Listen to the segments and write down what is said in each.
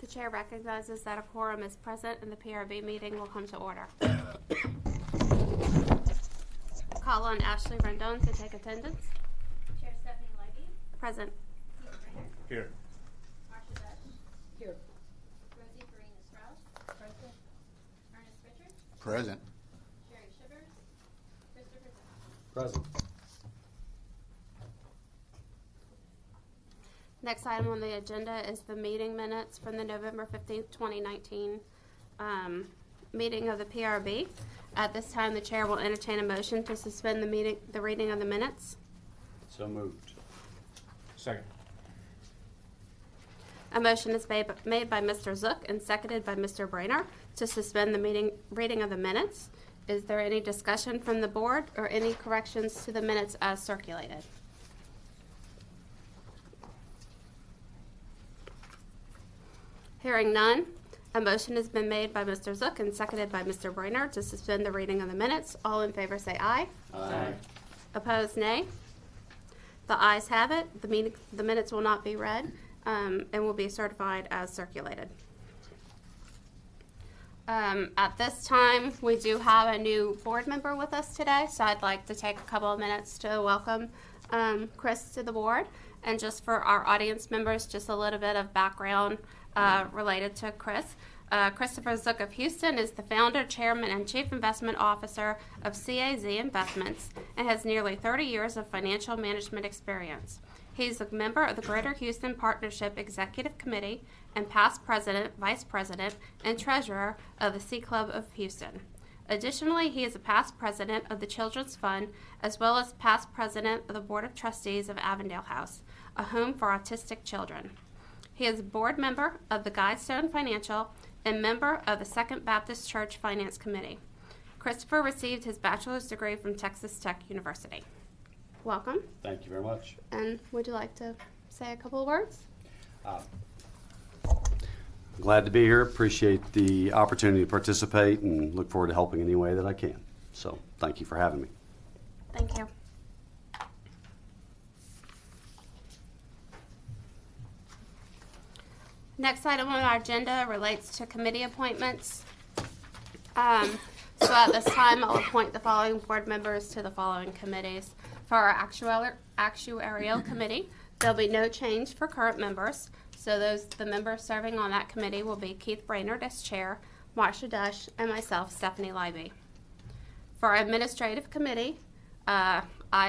The chair recognizes that a quorum is present and the PRB meeting will come to order. Call on Ashley Rendon to take attendance. Chair Stephanie Leiby. Present. Keith Rainer. Here. Marcia Dush. Here. Rosie Farina Strauss. Present. Ernest Richards. Present. Sherry Shivers. Christopher Zimmer. Present. Next item on the agenda is the meeting minutes from the November 15th, 2019 meeting of the PRB. At this time, the chair will entertain a motion to suspend the reading of the minutes. So moved. Second. A motion is made by Mr. Zook and seconded by Mr. Brainer to suspend the reading of the minutes. Is there any discussion from the board or any corrections to the minutes as circulated? Hearing none, a motion has been made by Mr. Zook and seconded by Mr. Brainer to suspend the reading of the minutes. All in favor say aye. Aye. Opposed, nay. The ayes have it. The minutes will not be read and will be certified as circulated. At this time, we do have a new board member with us today, so I'd like to take a couple of minutes to welcome Chris to the board. And just for our audience members, just a little bit of background related to Chris. Christopher Zook of Houston is the founder, chairman, and chief investment officer of CAZ Investments and has nearly 30 years of financial management experience. He's a member of the Greater Houston Partnership Executive Committee and past president, vice president, and treasurer of the Sea Club of Houston. Additionally, he is a past president of the Children's Fund, as well as past president of the Board of Trustees of Avondale House, a home for autistic children. He is a board member of the Guidestone Financial and member of the Second Baptist Church Finance Committee. Christopher received his bachelor's degree from Texas Tech University. Welcome. Thank you very much. And would you like to say a couple of words? Glad to be here. Appreciate the opportunity to participate and look forward to helping any way that I can. So thank you for having me. Thank you. Next item on our agenda relates to committee appointments. So at this time, I'll appoint the following board members to the following committees. For our actuarial committee, there'll be no change for current members. So the members serving on that committee will be Keith Brainerd as chair, Marcia Dush, and myself, Stephanie Leiby. For our administrative committee, I,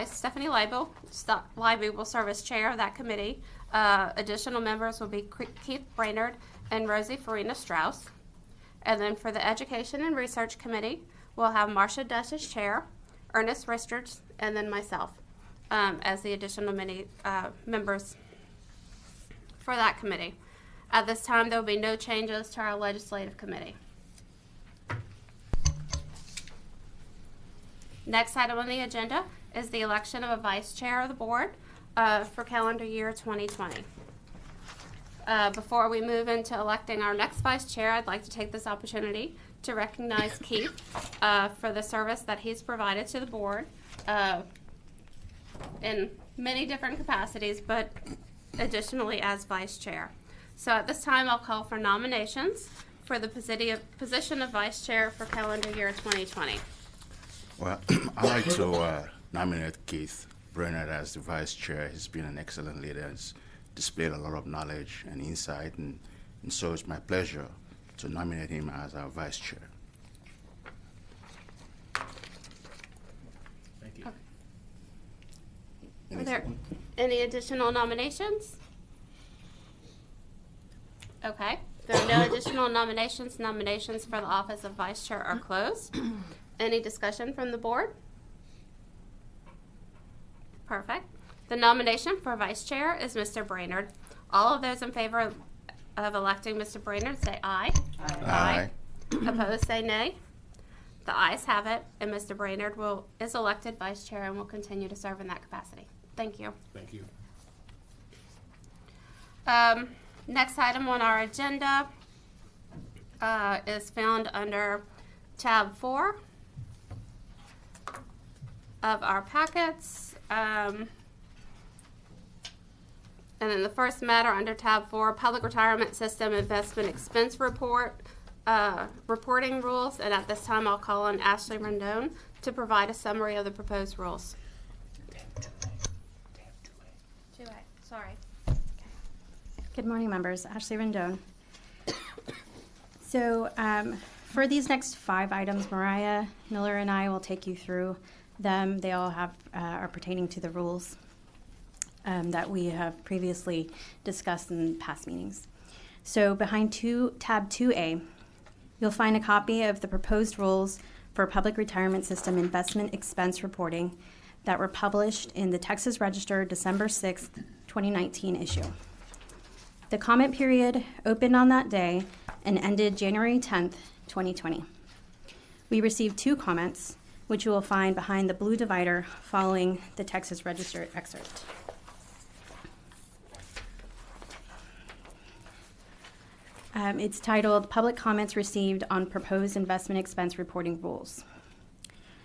Stephanie Leiby, will serve as chair of that committee. Additional members will be Keith Brainerd and Rosie Farina Strauss. And then for the Education and Research Committee, we'll have Marcia Dush as chair, Ernest Richards, and then myself as the additional members for that committee. At this time, there will be no changes to our legislative committee. Next item on the agenda is the election of a vice chair of the board for calendar year 2020. Before we move into electing our next vice chair, I'd like to take this opportunity to recognize Keith for the service that he's provided to the board in many different capacities, but additionally as vice chair. So at this time, I'll call for nominations for the position of vice chair for calendar year 2020. Well, I'd like to nominate Keith Brainerd as the vice chair. He's been an excellent leader. He's displayed a lot of knowledge and insight, and so it's my pleasure to nominate him as our vice chair. Thank you. Are there any additional nominations? Okay. There are no additional nominations. Nominations for the office of vice chair are closed. Any discussion from the board? Perfect. The nomination for vice chair is Mr. Brainerd. All of those in favor of electing Mr. Brainerd say aye. Aye. Opposed say nay. The ayes have it, and Mr. Brainerd is elected vice chair and will continue to serve in that capacity. Thank you. Thank you. Next item on our agenda is found under tab 4 of our packets. And then the first matter under tab 4, Public Retirement System Investment Expense Report, reporting rules. And at this time, I'll call on Ashley Rendon to provide a summary of the proposed rules. 2A, sorry. Good morning, members. Ashley Rendon. So for these next 5 items, Mariah Miller and I will take you through them. They all are pertaining to the rules that we have previously discussed in past meetings. So behind tab 2A, you'll find a copy of the proposed rules for Public Retirement System Investment Expense Reporting that were published in the Texas Register December 6th, 2019 issue. The comment period opened on that day and ended January 10th, 2020. We received 2 comments, which you will find behind the blue divider following the Texas Register excerpt. It's titled Public Comments Received on Proposed Investment Expense Reporting Rules.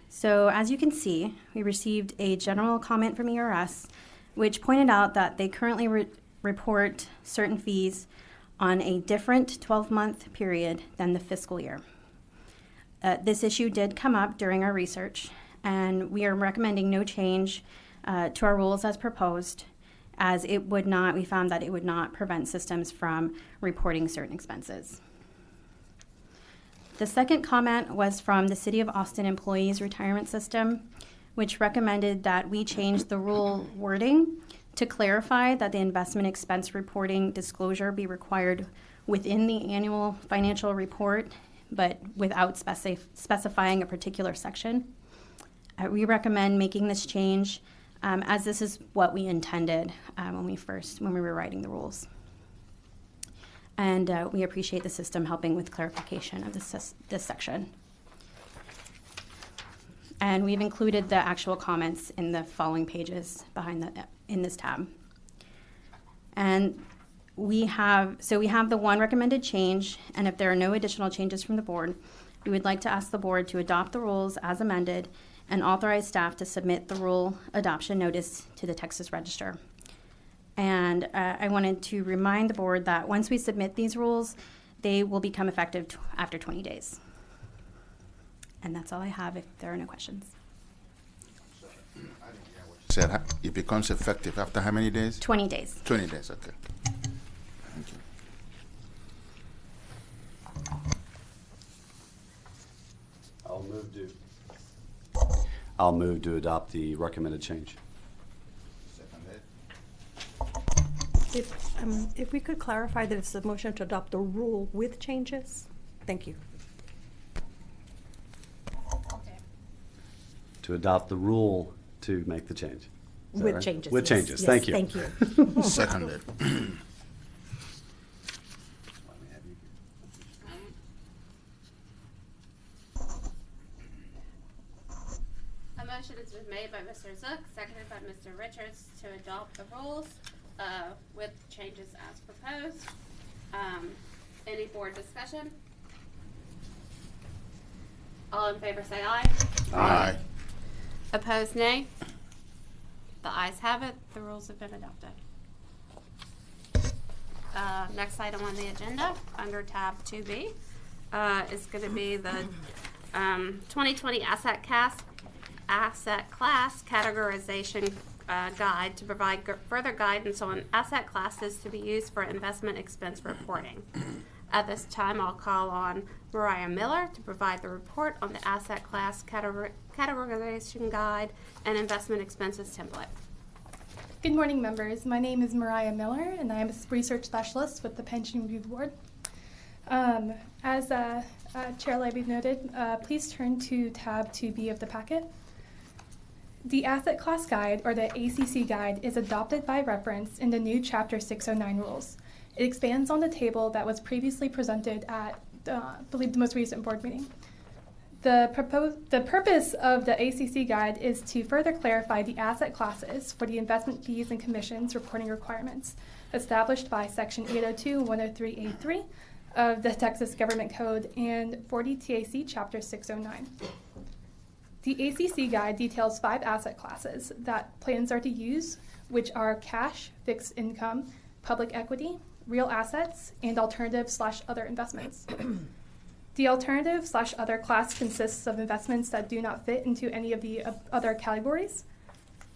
So as you can see, we received a general comment from ERS, which pointed out that they currently report certain fees on a different 12-month period than the fiscal year. This issue did come up during our research, and we are recommending no change to our rules as proposed, as we found that it would not prevent systems from reporting certain expenses. The second comment was from the City of Austin Employees Retirement System, which recommended that we change the rule wording to clarify that the investment expense reporting disclosure be required within the annual financial report, but without specifying a particular section. We recommend making this change as this is what we intended when we were writing the rules. And we appreciate the system helping with clarification of this section. And we've included the actual comments in the following pages in this tab. And we have the one recommended change, and if there are no additional changes from the board, we would like to ask the board to adopt the rules as amended and authorize staff to submit the rule adoption notice to the Texas Register. And I wanted to remind the board that once we submit these rules, they will become effective after 20 days. And that's all I have if there are no questions. Said it becomes effective after how many days? 20 days. 20 days, okay. Thank you. I'll move to adopt the recommended change. If we could clarify that it's a motion to adopt the rule with changes? Thank you. To adopt the rule to make the change. Is that With right? changes. With yes, changes, yes, thank you. Thank you. Seconded. A motion has been made by Mr. Zook, seconded by Mr. Richards to adopt the rules with changes as proposed. Any board discussion? All in favor say aye. Aye. Opposed, nay. The ayes have it. The rules have been adopted. Next item on the agenda, under tab 2B, is going to be the 2020 asset class categorization guide to provide further guidance on asset classes to be used for investment expense reporting. At this time, I'll call on Mariah Miller to provide the report on the asset class categorization guide and investment expenses template. Good morning, members. My name is Mariah Miller, and I am a research specialist with the Pension Review Board. As Chair Leiby noted, please turn to tab 2B of the packet. The Asset Class Guide, or the ACC Guide, is adopted by reference in the new Chapter 609 rules. It expands on the table that was previously presented at, I believe, the most recent board meeting. The purpose of the ACC Guide is to further clarify the asset classes for the investment fees and commissions reporting requirements established by Section 802 and 103A3 of the Texas Government Code and 40 TAC Chapter 609. The ACC guide details 5 asset classes that plans are to use, which are cash, fixed income, public equity, real assets, and alternative/other investments. The alternative/other class consists of investments that do not fit into any of the other categories.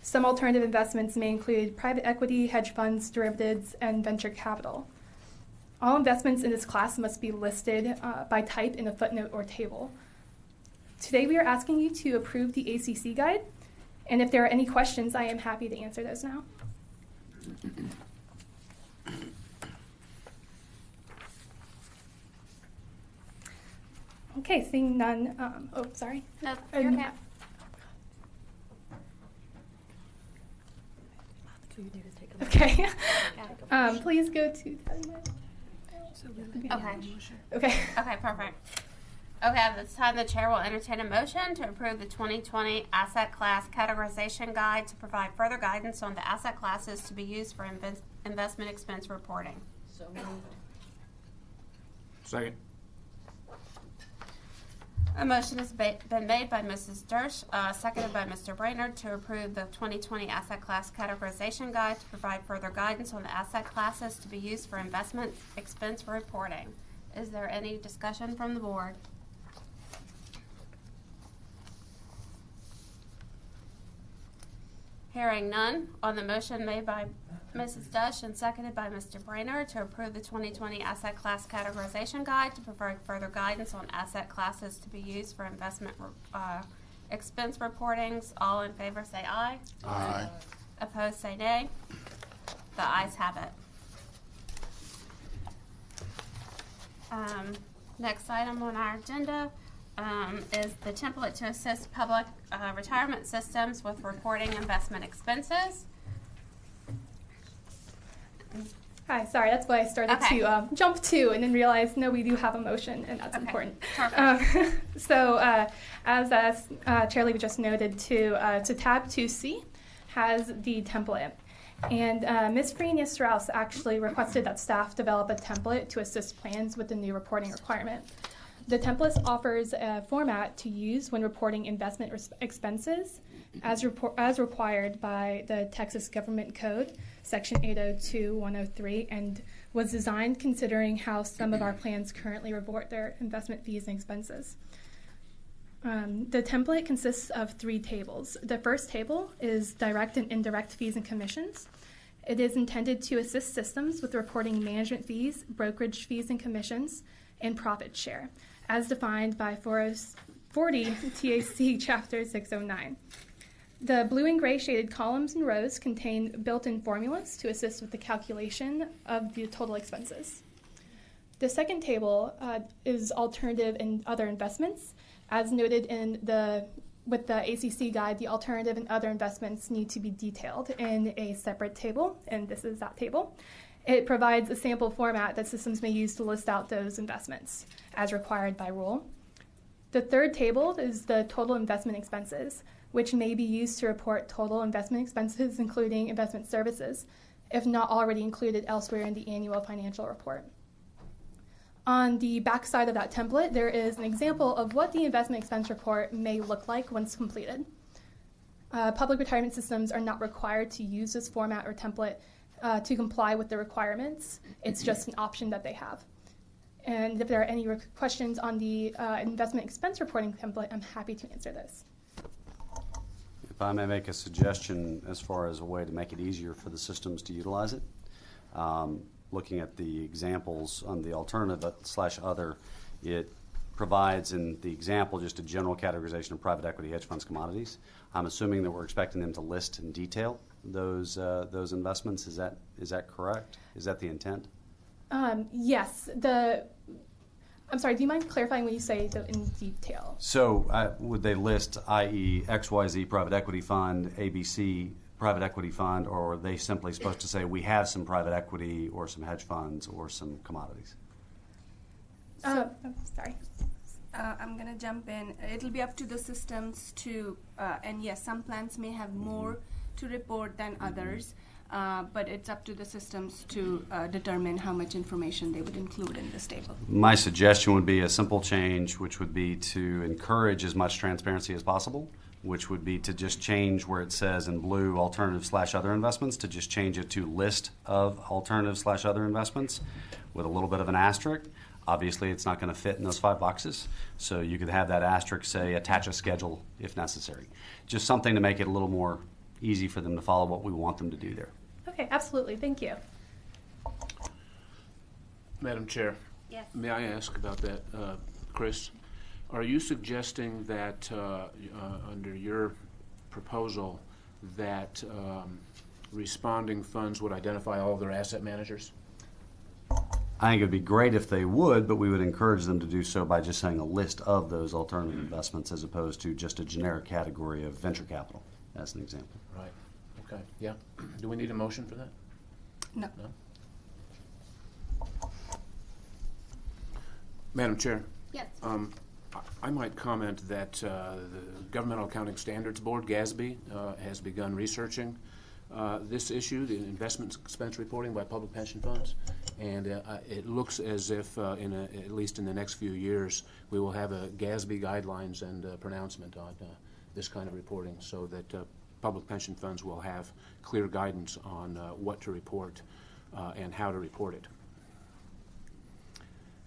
Some alternative investments may include private equity, hedge funds, derivatives, and venture capital. All investments in this class must be listed by type in a footnote or table. Today we are asking you to approve the ACC guide, and if there are any questions, I am happy to answer those now. Okay, seeing none. Sorry. No, you're okay. Okay. Please go to. Okay. Okay. Okay, perfect. Okay, at this time, the chair will entertain a motion to approve the 2020 asset class categorization guide to provide further guidance on the asset classes to be used for investment expense reporting. So moved. Second. A motion has been made by Mrs. Dersch, seconded by Mr. Brainerd, to approve the 2020 asset class categorization guide to provide further guidance on the asset classes to be used for investment expense reporting. Is there any discussion from the board? Hearing none, on the motion made by Mrs. Dush and seconded by Mr. Brainerd to approve the 2020 asset class categorization guide to provide further guidance on asset classes to be used for investment expense reportings. All in favor say aye. Aye. Opposed say nay. The ayes have it. Next item on our agenda is the template to assist public retirement systems with reporting investment expenses. Hi, sorry, that's why I started Okay. to jump to and then realized, no, we do have a motion, and that's Okay. important. Perfect. As Chair Levy just noted, to tab 2C has the template. And Ms. Frenia Strauss actually requested that staff develop a template to assist plans with the new reporting requirement. The template offers a format to use when reporting investment expenses as required by the Texas Government Code, Section 802-103, and was designed considering how some of our plans currently report their investment fees and expenses. The template consists of 3 tables. The first table is direct and indirect fees and commissions. It is intended to assist systems with reporting management fees, brokerage fees and commissions, and profit share, as defined by 40 TAC Chapter 609. The blue and gray shaded columns and rows contain built-in formulas to assist with the calculation of the total expenses. The second table is alternative and other investments. As noted with the ACC guide, the alternative and other investments need to be detailed in a separate table, and this is that table. It provides a sample format that systems may use to list out those investments as required by rule. The third table is the total investment expenses, which may be used to report total investment expenses, including investment services, if not already included elsewhere in the annual financial report. On the back side of that template, there is an example of what the investment expense report may look like once completed. Public retirement systems are not required to use this format or template to comply with the requirements. It's just an option that they have. And if there are any questions on the investment expense reporting template, I'm happy to answer those. If I may make a suggestion as far as a way to make it easier for the systems to utilize it, looking at the examples on the alternative/other, it provides in the example just a general categorization of private equity, hedge funds, commodities. I'm assuming that we're expecting them to list in detail those investments. Is that correct? Is that the intent? Yes. I'm sorry, do you mind clarifying when you say in detail? So would they list, i.e., XYZ private equity fund, ABC private equity fund, or are they simply supposed to say we have some private equity or some hedge funds or some commodities? Sorry. I'm going to jump in. It'll be up to the systems to, and yes, some plans may have more to report than others. but it's up to the systems to determine how much information they would include in this table. My suggestion would be a simple change, which would be to encourage as much transparency as possible, which would be to just change where it says in blue alternative/other investments, to just change it to list of alternative/other investments with a little bit of an asterisk. Obviously, it's not going to fit in those 5 boxes, so you could have that asterisk say attach a schedule if necessary. Just something to make it a little more easy for them to follow what we want them to do there. Okay, absolutely. Thank you. Madam Chair. Yes. May I ask about that, Chris? Are you suggesting that under your proposal that responding funds would identify all of their asset managers? I think it would be great if they would, but we would encourage them to do so by just saying a list of those alternative investments as opposed to just a generic category of venture capital, as an example. Right. Okay. Yeah. Do we need a motion for that? No. No? Madam Chair. Yes. I might comment that the Governmental Accounting Standards Board, GASB, has begun researching this issue, the investment expense reporting by public pension funds, and it looks as if, at least in the next few years, we will have a GASB guidelines and pronouncement on this kind of reporting, so that public pension funds will have clear guidance on what to report and how to report it.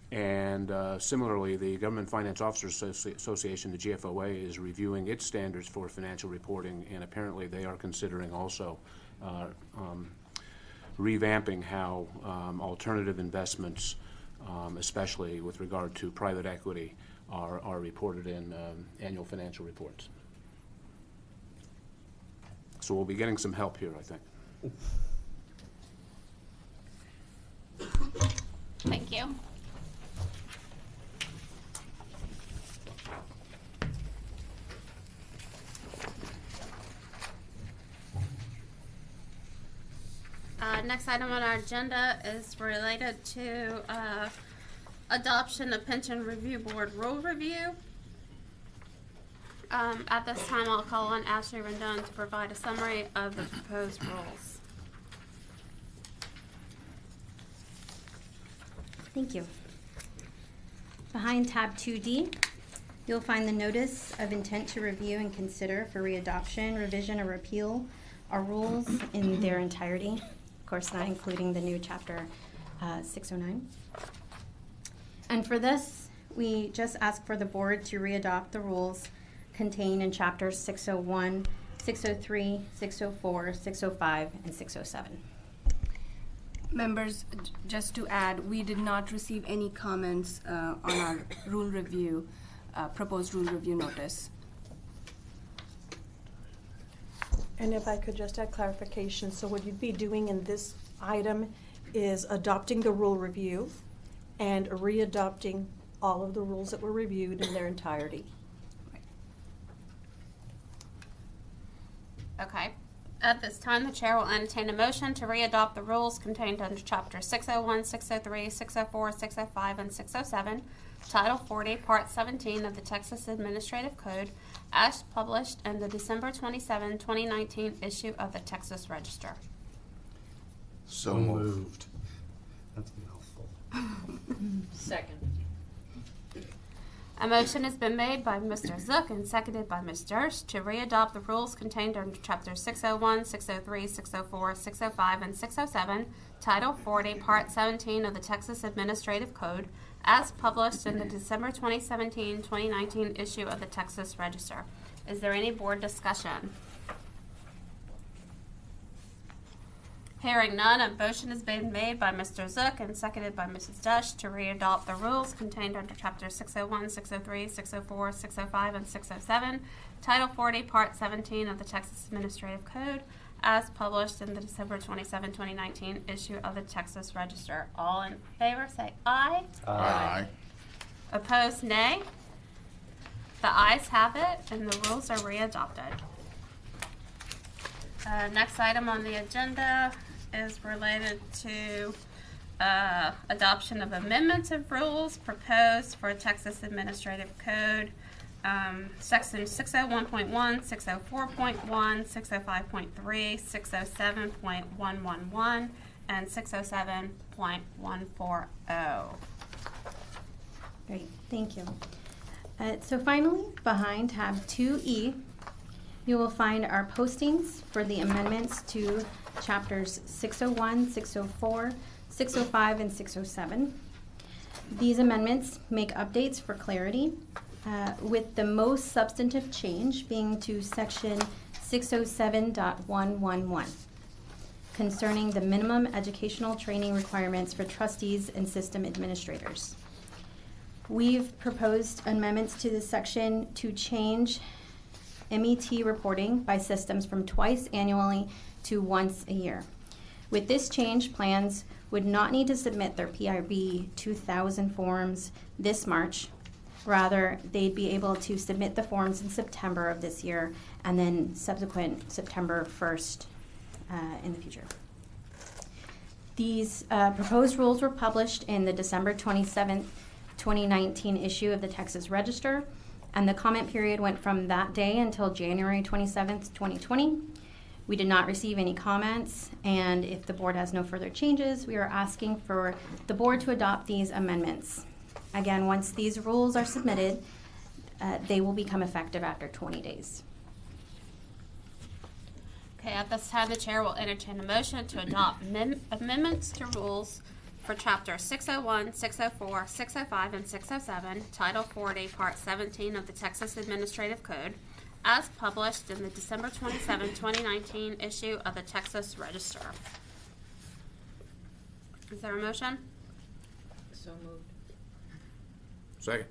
And similarly, the Government Finance Officers Association, the GFOA, is reviewing its standards for financial reporting, and apparently they are considering also revamping how alternative investments, especially with regard to private equity, are reported in annual financial reports. So we'll be getting some help here, I think. Thank you. Next item on our agenda is related to adoption of Pension Review Board rule review. At this time, I'll call on Ashley Rendon to provide a summary of the proposed rules. Thank you. Behind tab 2D, you'll find the notice of intent to review and consider for readoption, revision, or repeal our rules in their entirety. Of course, not including the new chapter 609. And for this, we just ask for the board to readopt the rules contained in chapters 601, 603, 604, 605, and 607. Members, just to add, we did not receive any comments on our rule review, proposed rule review notice. And if I could just add clarification, so what you'd be doing in this item is adopting the rule review and readopting all of the rules that were reviewed in their entirety. Okay. At this time, the chair will entertain a motion to readopt the rules contained under Chapter 601, 603, 604, 605, and 607, Title 40, Part 17 of the Texas Administrative Code, as published in the December 27, 2019 issue of the Texas Register. So moved. That's a mouthful. Second. A motion has been made by Mr. Zook and seconded by Ms. Durst to readopt the rules contained under Chapter 601, 603, 604, 605, and 607, Title 40, Part 17 of the Texas Administrative Code, as published in the December 2017-2019 issue of the Texas Register. Is there any board discussion? Hearing none, a motion has been made by Mr. Zook and seconded by Mrs. Dush to readopt the rules contained under Chapter 601, 603, 604, 605, and 607, Title 40, Part 17 of the Texas Administrative Code, as published in the December 27, 2019 issue of the Texas Register. All in favor say aye. Aye. Opposed, nay. The ayes have it, and the rules are readopted. Next item on the agenda is related to adoption of amendments of rules proposed for Texas Administrative Code Section 601.1, 604.1, 605.3, 607.111, and 607.140. Great, thank you. So finally, behind tab 2E, you will find our postings for the amendments to chapters 601, 604, 605, and 607. These amendments make updates for clarity, with the most substantive change being to section 607.111 concerning the minimum educational training requirements for trustees and system administrators. We've proposed amendments to this section to change MET reporting by systems from twice annually to once a year. With this change, plans would not need to submit their PRB 2000 forms this March. Rather, they'd be able to submit the forms in September of this year and then subsequent September 1st in the future. These proposed rules were published in the December 27th, 2019 issue of the Texas Register, and the comment period went from that day until January 27th, 2020. We did not receive any comments, and if the board has no further changes, we are asking for the board to adopt these amendments. Again, once these rules are submitted, they will become effective after 20 days. Okay, at this time, the chair will entertain a motion to adopt amendments to rules for Chapter 601, 604, 605, and 607, Title 40, Part 17 of the Texas Administrative Code, as published in the December 27, 2019 issue of the Texas Register. Is there a motion? So moved. Second.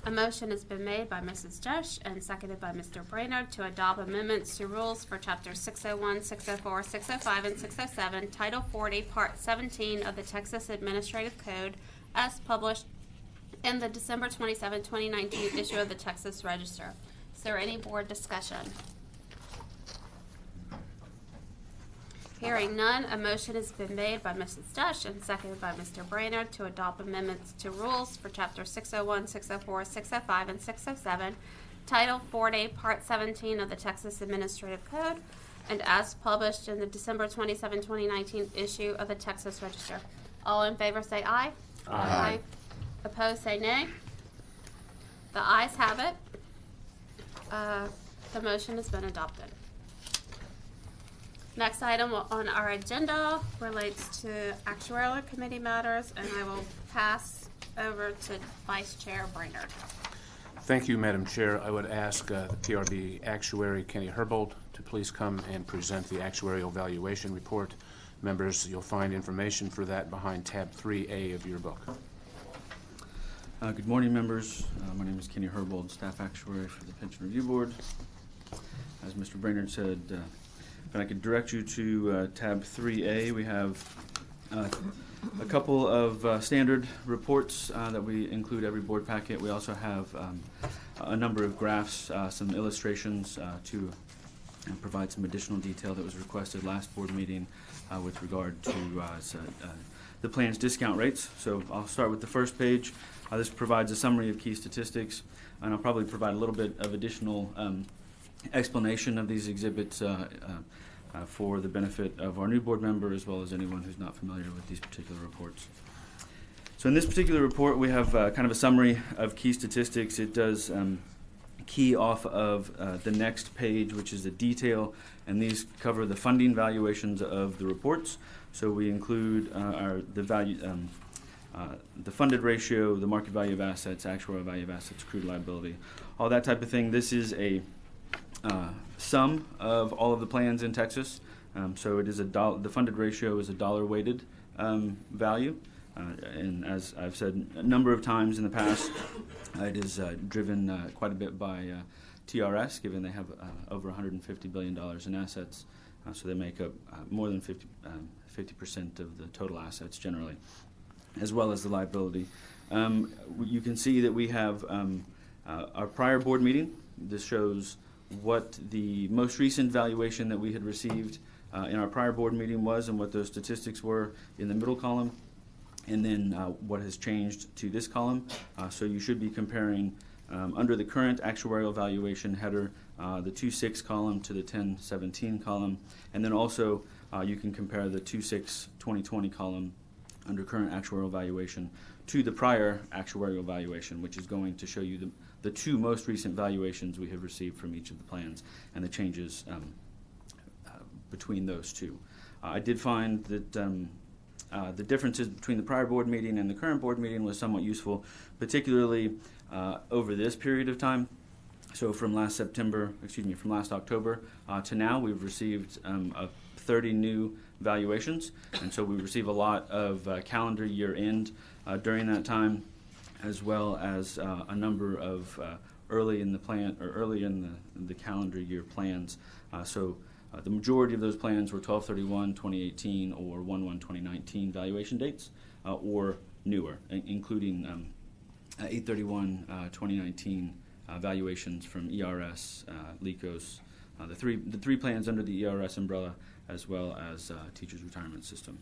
A motion has been made by Mrs. Josh and seconded by Mr. Brainerd to adopt amendments to rules for Chapter 601, 604, 605, and 607, Title 40, Part 17 of the Texas Administrative Code, as published in the December 27, 2019 issue of the Texas Register. Is there any board discussion? Hearing none, a motion has been made by Mrs. Dush and seconded by Mr. Brainerd to adopt amendments to rules for Chapter 601, 604, 605, and 607, Title 40, Part 17 of the Texas Administrative Code, and as published in the December 27, 2019 issue of the Texas Register. All in favor say aye. Aye. Opposed say nay. The ayes have it. The motion has been adopted. Next item on our agenda relates to actuarial committee matters, and I will pass over to Vice Chair Brainerd. Thank you, Madam Chair. I would ask the PRB Actuary Kenny Herbold to please come and present the actuarial valuation report. Members, you'll find information for that behind tab 3A of your book. Good morning, members. My name is Kenny Herbold, Staff Actuary for the Pension Review Board. As Mr. Brainerd said, if I could direct you to tab 3A, we have a couple of standard reports that we include every board packet. We also have a number of graphs, some illustrations to provide some additional detail that was requested last board meeting with regard to the plan's discount rates. So I'll start with the first page. This provides a summary of key statistics, and I'll probably provide a little bit of additional explanation of these exhibits for the benefit of our new board member as well as anyone who's not familiar with these particular reports. So in this particular report, we have kind of a summary of key statistics. It does key off of the next page, which is the detail, and these cover the funding valuations of the reports. So we include the funded ratio, the market value of assets, actuarial value of assets, accrued liability, all that type of thing. This is a sum of all of the plans in Texas. So it is the funded ratio is a dollar weighted value. And as I've said a number of times in the past, it is driven quite a bit by TRS, given they have over $150 billion in assets. So they make up more than 50% of the total assets generally, as well as the liability. You can see that we have our prior board meeting. This shows what the most recent valuation that we had received in our prior board meeting was and what those statistics were in the middle column. and then what has changed to this column. So you should be comparing under the current actuarial valuation header, the 2.6 column to the 10.17 column, and then also you can compare the 2.6-2020 column under current actuarial valuation to the prior actuarial valuation, which is going to show you the two most recent valuations we have received from each of the plans and the changes between those two. I did find that the differences between the prior board meeting and the current board meeting was somewhat useful, particularly over this period of time. So from last October to now, we've received 30 new valuations, and so we receive a lot of calendar year end during that time, as well as a number of early in the calendar year plans. The majority of those plans were 12/31/2018 or 1/1/2019 valuation dates, or newer, including 8/31/2019 valuations from ERS, LECOS, the three plans under the ERS umbrella, as well as Teachers Retirement System.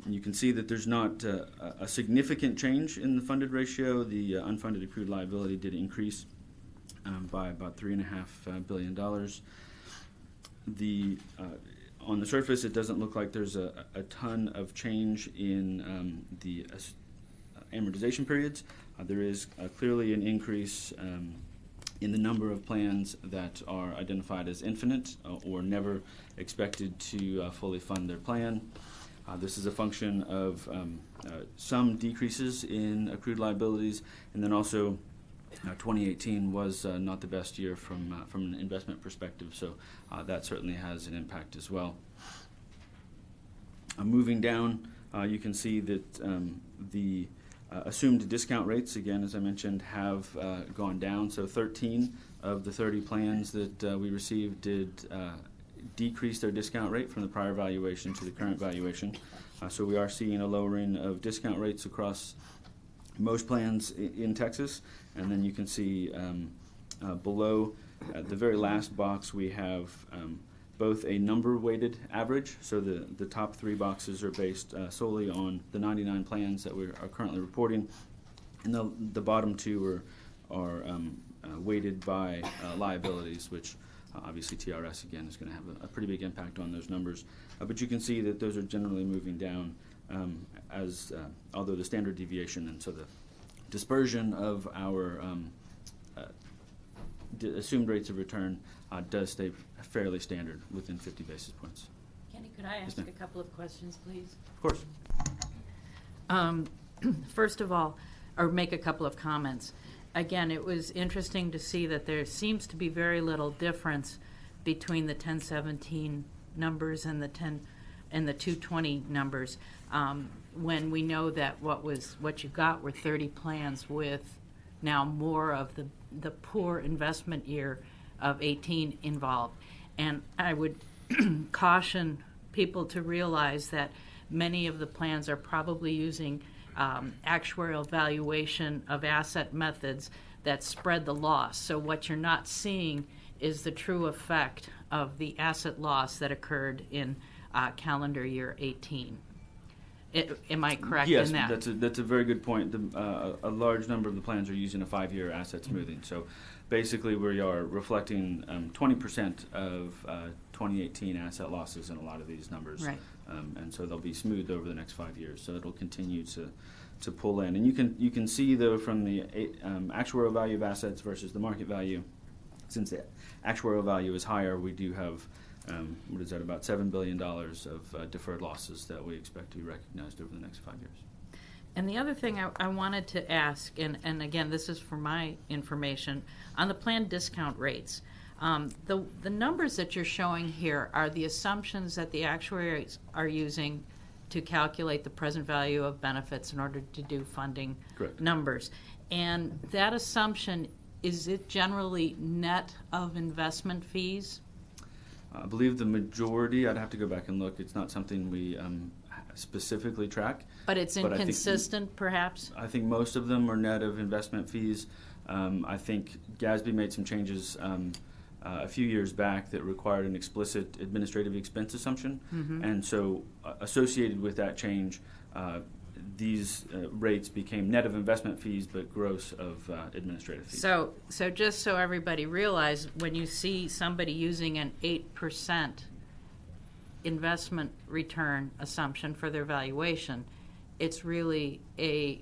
You can see that there's not a significant change in the funded ratio. The unfunded accrued liability did increase by about $3.5 billion. On the surface, it doesn't look like there's a ton of change in the amortization periods. There is clearly an increase in the number of plans that are identified as infinite or never expected to fully fund their plan. This is a function of some decreases in accrued liabilities, and then also 2018 was not the best year from an investment perspective, so that certainly has an impact as well. Moving down, you can see that the assumed discount rates, again, as I mentioned, have gone down. So 13 of the 30 plans that we received did decrease their discount rate from the prior valuation to the current valuation. So we are seeing a lowering of discount rates across most plans in Texas. And then you can see below the very last box, we have both a number-weighted average. So the top three boxes are based solely on the 99 plans that we are currently reporting. And the bottom two are weighted by liabilities, which obviously TRS, again, is going to have a pretty big impact on those numbers. But you can see that those are generally moving down although the standard deviation, and so the dispersion of our assumed rates of return does stay fairly standard within 50 basis points. Kenny, could I ask a couple of questions, please? Of course. First of all, or make a couple of comments. Again, it was interesting to see that there seems to be very little difference between the 1017 numbers and the 220 numbers, when we know that what you got were 30 plans with now more of the poor investment year of 18 involved. And I would caution people to realize that many of the plans are probably using actuarial valuation of asset methods that spread the loss. So what you're not seeing is the true effect of the asset loss that occurred in calendar year 18. Am I correct in that? Yes, that's a very good point. A large number of the plans are using a 5-year asset smoothing. So basically we are reflecting 20% of 2018 asset losses in a lot of these numbers. Right. And so they'll be smoothed over the next 5 years. So it'll continue to pull in. And you can see, though, from the actuarial value of assets versus the market value, since the actuarial value is higher, we do have about $7 billion of deferred losses that we expect to be recognized over the next 5 years. And the other thing I wanted to ask, and again, this is for my information, on the plan discount rates. The numbers that you're showing here are the assumptions that the actuaries are using to calculate the present value of benefits in order to do funding Correct. numbers. And that assumption, is it generally net of investment fees? I believe the majority, I'd have to go back and look, it's not something we specifically track. But it's inconsistent, perhaps? I think most of them are net of investment fees. I think GASB made some changes a few years back that required an explicit administrative expense assumption. Mm-hmm. And so associated with that change, these rates became net of investment fees but gross of administrative fees. So just so everybody realize, when you see somebody using an 8% investment return assumption for their valuation, it's really a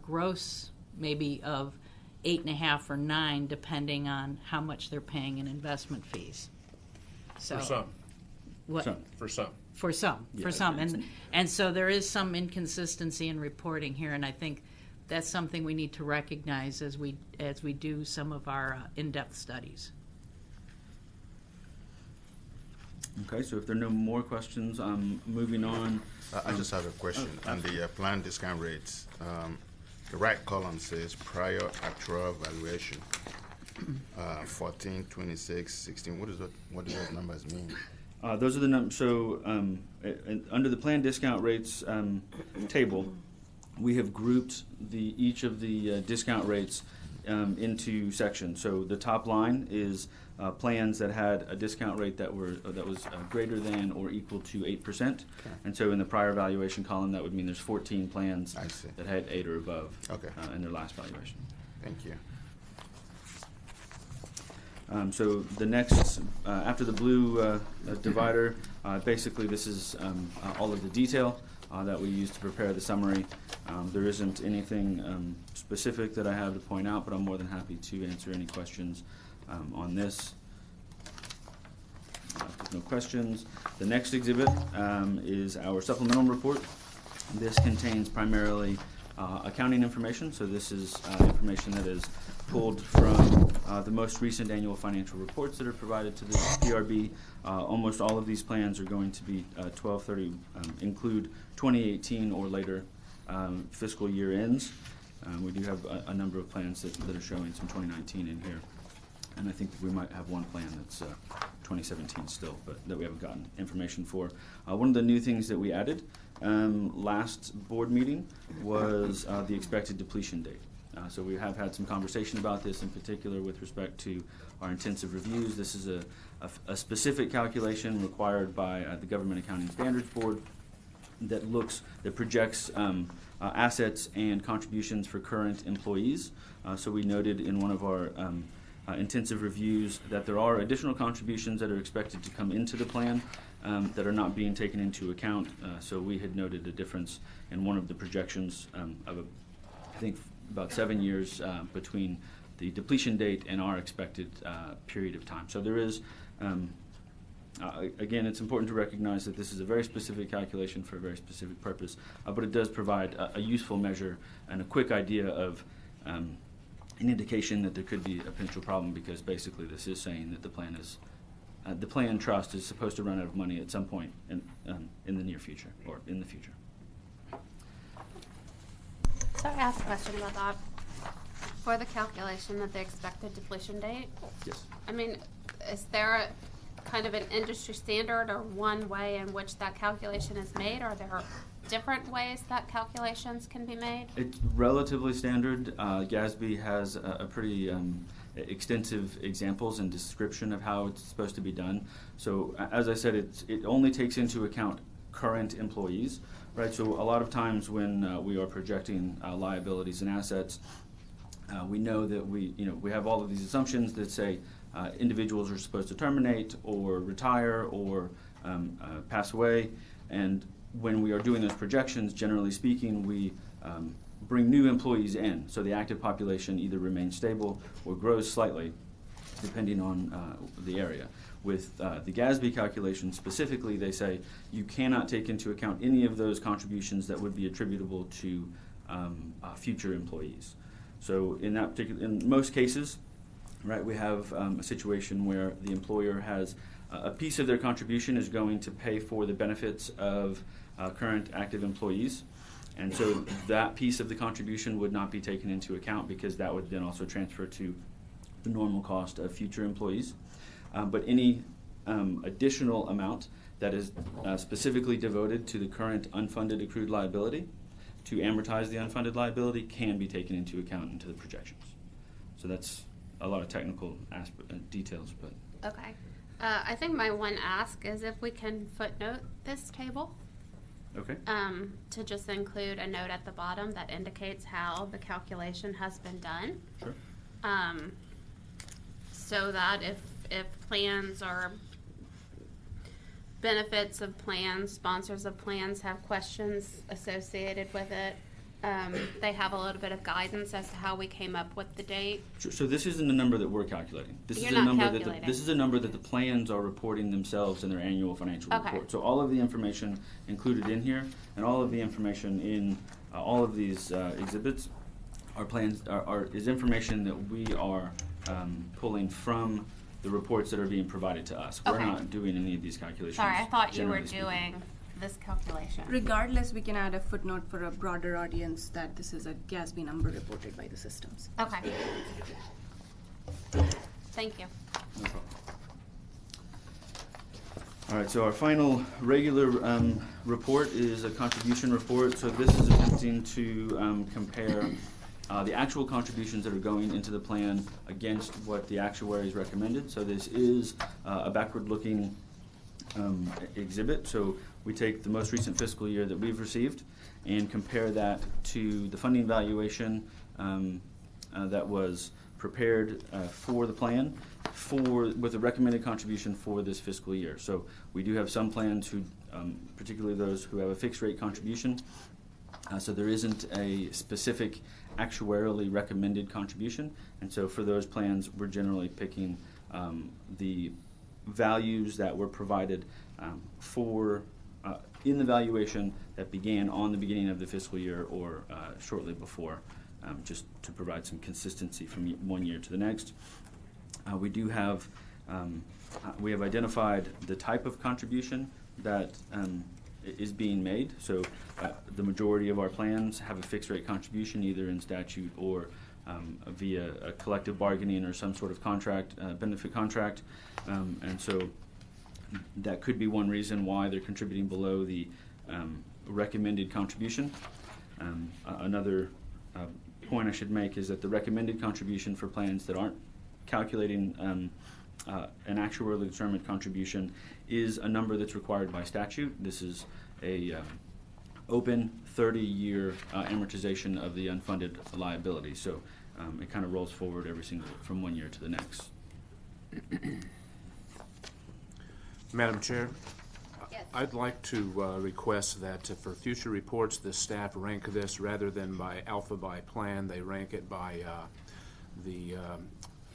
gross maybe of 8.5 or 9, depending on how much they're paying in investment fees. So For some. what? Some. For some. For some, Yeah, and so there is some inconsistency in reporting here, and I think that's something we need to recognize as we do some of our in-depth studies. Okay, so if there are no more questions, moving on. I just have a question. On the plan discount rates, the right column says prior actual valuation, 14, 26, 16. What do those numbers mean? Those are the numbers. So under the plan discount rates table, we have grouped each of the discount rates into sections. So the top line is plans that had a discount rate that was greater than or equal to 8%. And so in the prior valuation column, that would mean there's 14 plans that had 8 or above in their last valuation. Thank you. So the next, after the blue divider, basically this is all of the detail that we use to prepare the summary. There isn't anything specific that I have to point out, but I'm more than happy to answer any questions on this. If there's no questions. The next exhibit is our supplemental report. This contains primarily accounting information, so this is information that is pulled from the most recent annual financial reports that are provided to the PRB. Almost all of these plans are going to be 12/30, include 2018 or later fiscal year ends. We do have a number of plans that are showing some 2019 in here. And I think we might have one plan that's 2017 still, but that we haven't gotten information for. One of the new things that we added last board meeting was the expected depletion date. So we have had some conversation about this, in particular with respect to our intensive reviews. This is a specific calculation required by the Government Accounting Standards Board that projects assets and contributions for current employees. So we noted in one of our intensive reviews that there are additional contributions that are expected to come into the plan that are not being taken into account. So we had noted a difference in one of the projections of I think about 7 years between the depletion date and our expected period of time. So there is, again, it's important to recognize that this is a very specific calculation for a very specific purpose, but it does provide a useful measure and a quick idea of an indication that there could be a potential problem, because basically this is saying that the plan trust is supposed to run out of money at some point in the near future or in the future. So I asked a question about that. For the calculation of the expected depletion date, Yes. I mean, is there kind of an industry standard or one way in which that calculation is made, or are there different ways that calculations can be made? It's relatively standard. GASB has a pretty extensive examples and description of how it's supposed to be done. So as I said, it only takes into account current employees, right? So a lot of times when we are projecting liabilities and assets, we know that we have all of these assumptions that say individuals are supposed to terminate or retire or pass away, and when we are doing those projections, generally speaking, we bring new employees in, so the active population either remains stable or grows slightly, depending on the area. With the GASB calculation specifically, they say you cannot take into account any of those contributions that would be attributable to future employees. So in most cases, right, we have a situation where the employer has a piece of their contribution is going to pay for the benefits of current active employees. And so that piece of the contribution would not be taken into account, because that would then also transfer to the normal cost of future employees. But any additional amount that is specifically devoted to the current unfunded accrued liability to amortize the unfunded liability can be taken into account into the projections. So that's a lot of technical details, but Okay. I think my one ask is if we can footnote this table. Okay. To just include a note at the bottom that indicates how the calculation has been done. Sure. So that if plans or benefits of plans, sponsors of plans have questions associated with it, they have a little bit of guidance as to how we came up with the date. Sure. So this isn't a number that we're calculating. This You're is a not number calculating. this is a number that the plans are reporting themselves in their annual financial Okay. report. So all of the information included in here, and all of the information in all of these exhibits, are plans is information that we are pulling from the reports that are being provided to us. We're Okay. not doing any of these calculations. Sorry, I thought you were generally speaking. doing this calculation. Regardless, we can add a footnote for a broader audience that this is a GASB number reported by the systems. Okay. Thank you. No problem. All right, so our final regular report is a contribution report. So this is attempting to compare the actual contributions that are going into the plan against what the actuaries recommended. So this is a backward-looking exhibit. So we take the most recent fiscal year that we've received and compare that to the funding valuation that was prepared for the plan with a recommended contribution for this fiscal year. So we do have some plans who, particularly those who have a fixed rate contribution, so there isn't a specific actuarially recommended contribution, and so for those plans we're generally picking the values that were provided in the valuation that began on the beginning of the fiscal year or shortly before, just to provide some consistency from one year to the next. We have identified the type of contribution that is being made. So the majority of our plans have a fixed rate contribution, either in statute or via a collective bargaining or some sort of contract, benefit contract. And so that could be one reason why they're contributing below the recommended contribution. Another point I should make is that the recommended contribution for plans that aren't calculating an actuarially determined contribution is a number that's required by statute. This is a open 30-year amortization of the unfunded liability. So it kind of rolls forward from one year to the next. Madam Chair, Yes. I'd like to request that for future reports, the staff rank this rather than by alpha by plan. They rank it by the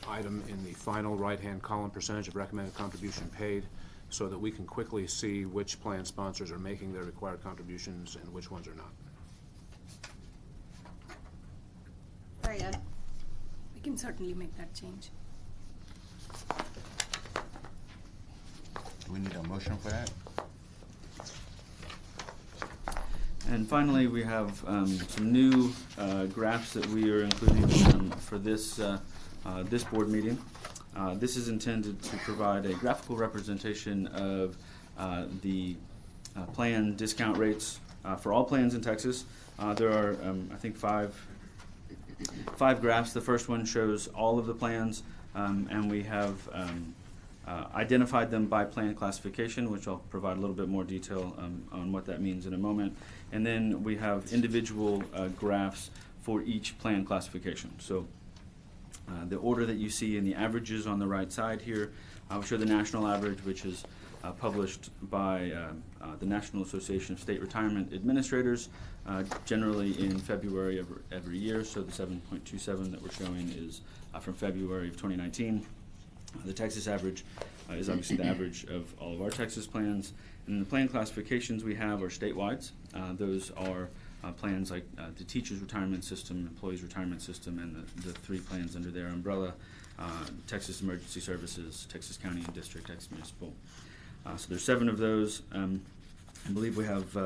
item in the final right-hand column, percentage of recommended contribution paid, so that we can quickly see which plan sponsors are making their required contributions and which ones are not. Very good. We can certainly make that change. Do we need a motion for that? And finally, we have some new graphs that we are including for this board meeting. This is intended to provide a graphical representation of the plan discount rates for all plans in Texas. There are, I think, five graphs. The first one shows all of the plans, and we have identified them by plan classification, which I'll provide a little bit more detail on what that means in a moment. And then we have individual graphs for each plan classification. So the order that you see in the averages on the right side here, I'll show the national average, which is published by the National Association of State Retirement Administrators, generally in February of every year. So the 7.27 that we're showing is from February of 2019. The Texas average is obviously the average of all of our Texas plans. And the plan classifications we have are statewide. Those are plans like the Teachers Retirement System, Employees Retirement System, and the three plans under their umbrella, Texas Emergency Services, Texas County and District, Texas Municipal. So there's 7 of those. I believe we have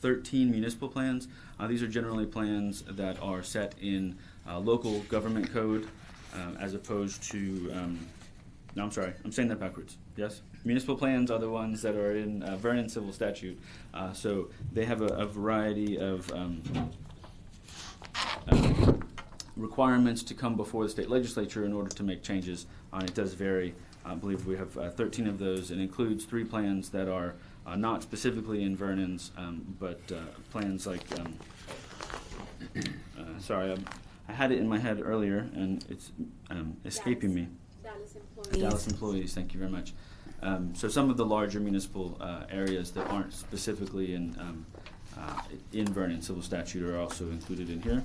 13 municipal plans. These are generally plans that are set in local government code as opposed to, no, I'm sorry, I'm saying that backwards. Yes? Municipal plans are the ones that are in Vernon Civil Statute. So they have a variety of requirements to come before the state legislature in order to make changes. It does vary. I believe we have 13 of those. It includes 3 plans that are not specifically in Vernon's, but plans like, sorry, I had it in my head earlier and it's escaping me. Dallas employees, thank you very much. So some of the larger municipal areas that aren't specifically in Vernon civil statute are also included in here.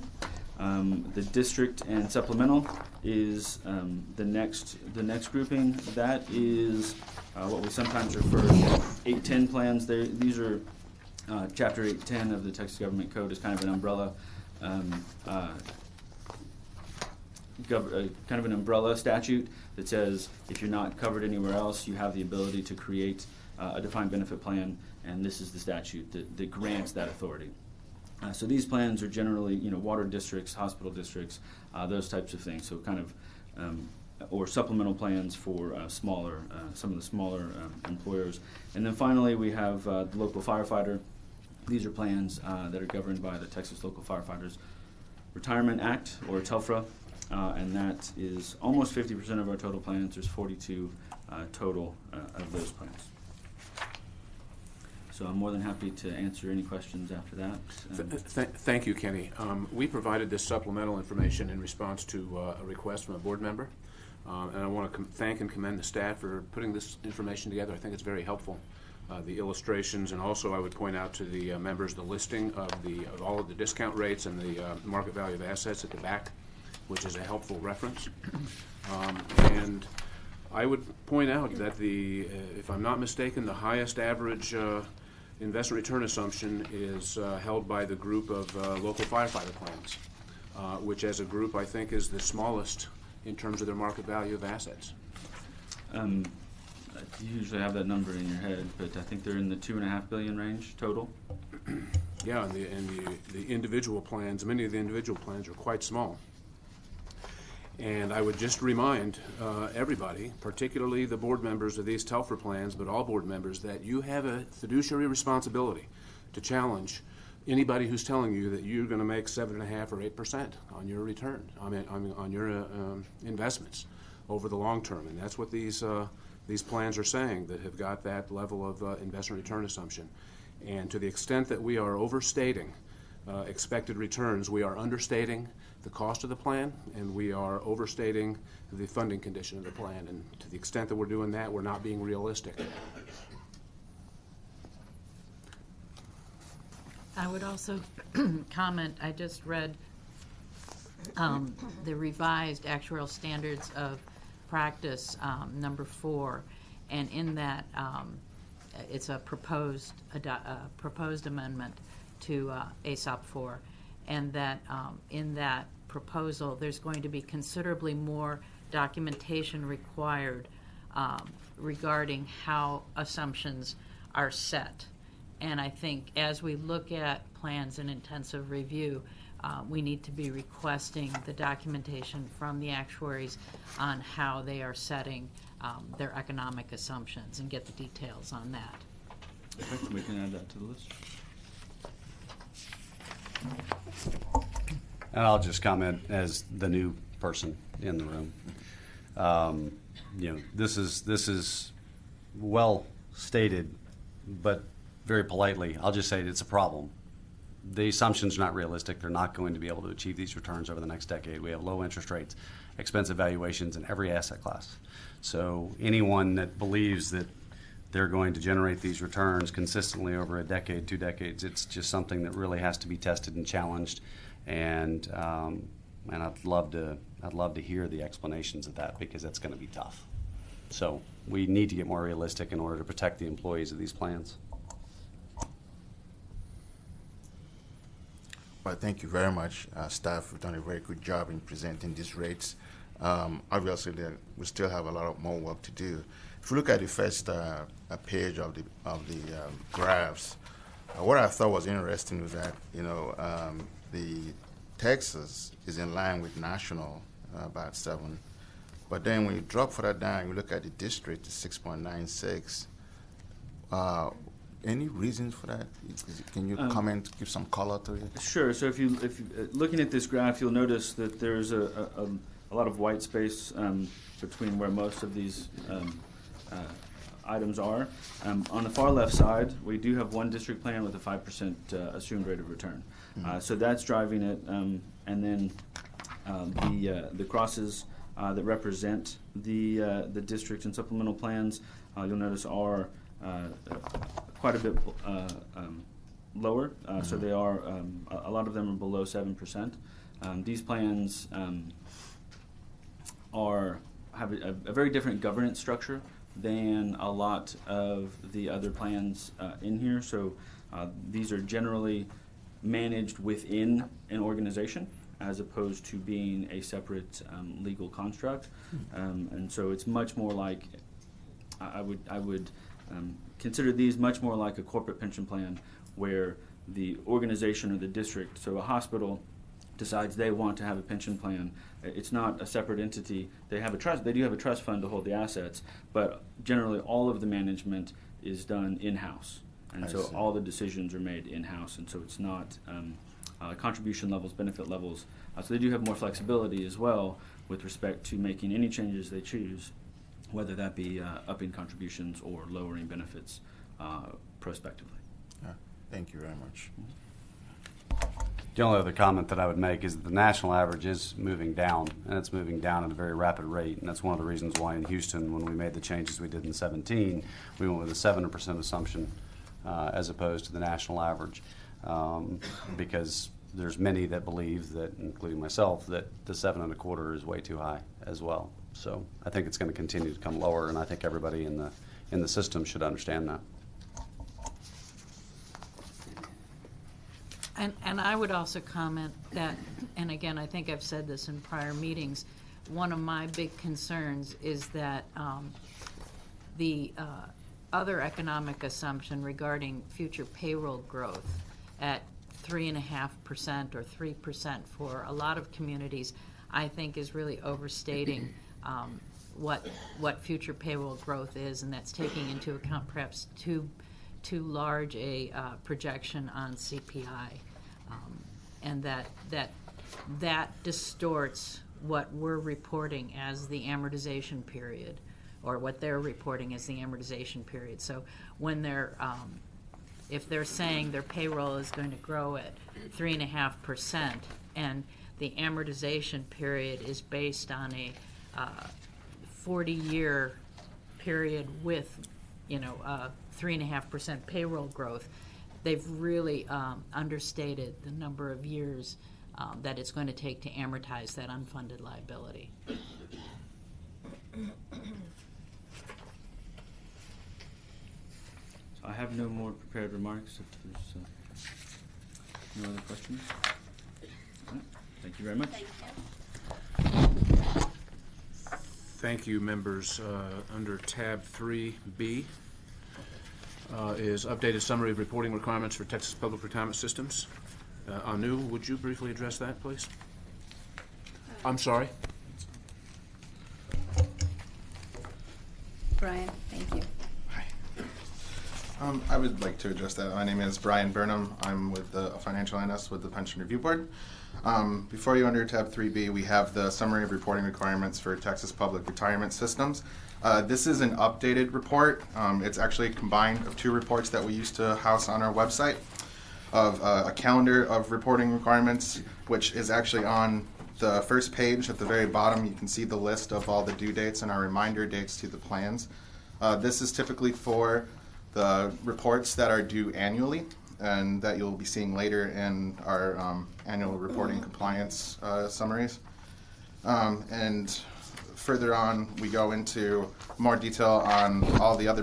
The district and supplemental is the next grouping. That is what we sometimes refer to 810 plans. These are Chapter 810 of the Texas Government Code is kind of an umbrella. Kind of an umbrella statute that says if you're not covered anywhere else, you have the ability to create a defined benefit plan, and this is the statute that grants that authority. So these plans are generally, water districts, hospital districts, those types of things. So kind of, or supplemental plans for some of the smaller employers. And then finally, we have the local firefighter. These are plans that are governed by the Texas Local Firefighters Retirement Act, or TELFRA. And that is almost 50% of our total plans. There's 42 total of those plans. So I'm more than happy to answer any questions after that. Thank you, Kenny. We provided this supplemental information in response to a request from a board member. And I want to thank and commend the staff for putting this information together. I think it's very helpful. The illustrations, and also I would point out to the members the listing of all of the discount rates and the market value of assets at the back, which is a helpful reference. And I would point out that if I'm not mistaken, the highest average investment return assumption is held by the group of local firefighter plans, which as a group I think is the smallest in terms of their market value of assets. You usually have that number in your head, but I think they're in the $2.5 billion range total. Yeah, and the individual plans, many of the individual plans are quite small. And I would just remind everybody, particularly the board members of these TELFRA plans, but all board members, that you have a fiduciary responsibility to challenge anybody who's telling you that you're going to make 7.5% or 8% on your return, on your investments over the long term. And that's what these plans are saying, that have got that level of investment return assumption. And to the extent that we are overstating expected returns, we are understating the cost of the plan, and we are overstating the funding condition of the plan. And to the extent that we're doing that, we're not being realistic. I would also comment, I just read the revised actuarial standards of practice number 4, and in that it's a proposed amendment to ASOP 4, and that in that proposal there's going to be considerably more documentation required regarding how assumptions are set. And I think as we look at plans in intensive review, we need to be requesting the documentation from the actuaries on how they are setting their economic assumptions and get the details on that. Okay, we can add that to the list. And I'll just comment as the new person in the room. This is well stated, but very politely, I'll just say it's a problem. The assumptions are not realistic. They're not going to be able to achieve these returns over the next decade. We have low interest rates, expensive valuations in every asset class. So anyone that believes that they're going to generate these returns consistently over a decade, 2 decades, it's just something that really has to be tested and challenged. And I'd love to hear the explanations of that, because that's going to be tough. So we need to get more realistic in order to protect the employees of these plans. Well, thank you very much. Staff have done a very good job in presenting these rates. Obviously, we still have a lot of more work to do. If you look at the first page of the graphs, what I thought was interesting was that the Texas is in line with national, about 7, but then when you drop further down, you look at the district, it's 6.96. Any reasons for that? Can you comment, give some color to it? Sure. So if you looking at this graph, you'll notice that there's a lot of white space between where most of these items are. On the far left side, we do have one district plan with a 5% assumed rate of return. So that's driving it. And then the crosses that represent the district and supplemental plans, you'll notice are quite a bit lower. So they are, a lot of them are below 7%. These plans have a very different governance structure than a lot of the other plans in here. So these are generally managed within an organization as opposed to being a separate legal construct. And so it's much more like, I would consider these much more like a corporate pension plan where the organization or the district, so a hospital decides they want to have a pension plan. It's not a separate entity. They have a trust. They do have a trust fund to hold the assets, but generally all of the management is done in-house. And so all the decisions are made in-house, and so it's not contribution levels, benefit levels. So they do have more flexibility as well with respect to making any changes they choose, whether that be upping contributions or lowering benefits prospectively. Thank you very much. The only other comment that I would make is that the national average is moving down, and it's moving down at a very rapid rate, and that's one of the reasons why in Houston, when we made the changes we did in 17, we went with a 7% assumption as opposed to the national average, because there's many that believe that, including myself, that the 7.25 is way too high as well. So I think it's going to continue to come lower, and I think everybody in the system should understand that. And I would also comment that, and again, I think I've said this in prior meetings, one of my big concerns is that the other economic assumption regarding future payroll growth at 3.5% or 3% for a lot of communities, I think is really overstating what future payroll growth is, and that's taking into account perhaps too large a projection on CPI, and that distorts what we're reporting as the amortization period, or what they're reporting as the amortization period. So when they're if they're saying their payroll is going to grow at 3.5%, and the amortization period is based on a 40-year period with 3.5% payroll growth, they've really understated the number of years that it's going to take to amortize that unfunded liability. So I have no more prepared remarks if there's no other questions. All right. Thank you very much. Thank you, members. Under tab 3B is updated summary of reporting requirements for Texas Public Retirement Systems. Anu, would you briefly address that, please? I'm sorry. Brian, thank you. Hi. I would like to address that. My name is Brian Burnham. I'm with the financial analyst with the Pension Review Board. Before you, under tab 3B, we have the summary of reporting requirements for Texas Public Retirement Systems. This is an updated report. It's actually combined of two reports that we used to house on our website, of a calendar of reporting requirements, which is actually on the first page at the very bottom. You can see the list of all the due dates and our reminder dates to the plans. This is typically for the reports that are due annually and that you'll be seeing later in our annual reporting compliance summaries. And further on, we go into more detail on all the other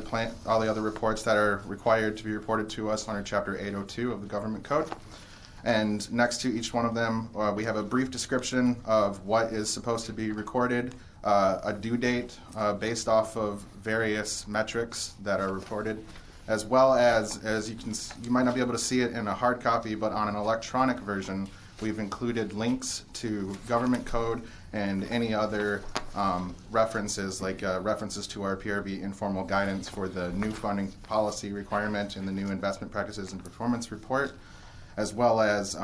reports that are required to be reported to us under Chapter 802 of the Government Code. And next to each one of them, we have a brief description of what is supposed to be recorded, a due date based off of various metrics that are reported, as well as you might not be able to see it in a hard copy, but on an electronic version, we've included links to Government Code and any other references, like references to our PRB informal guidance for the new funding policy requirement and the new investment practices and performance report, as well as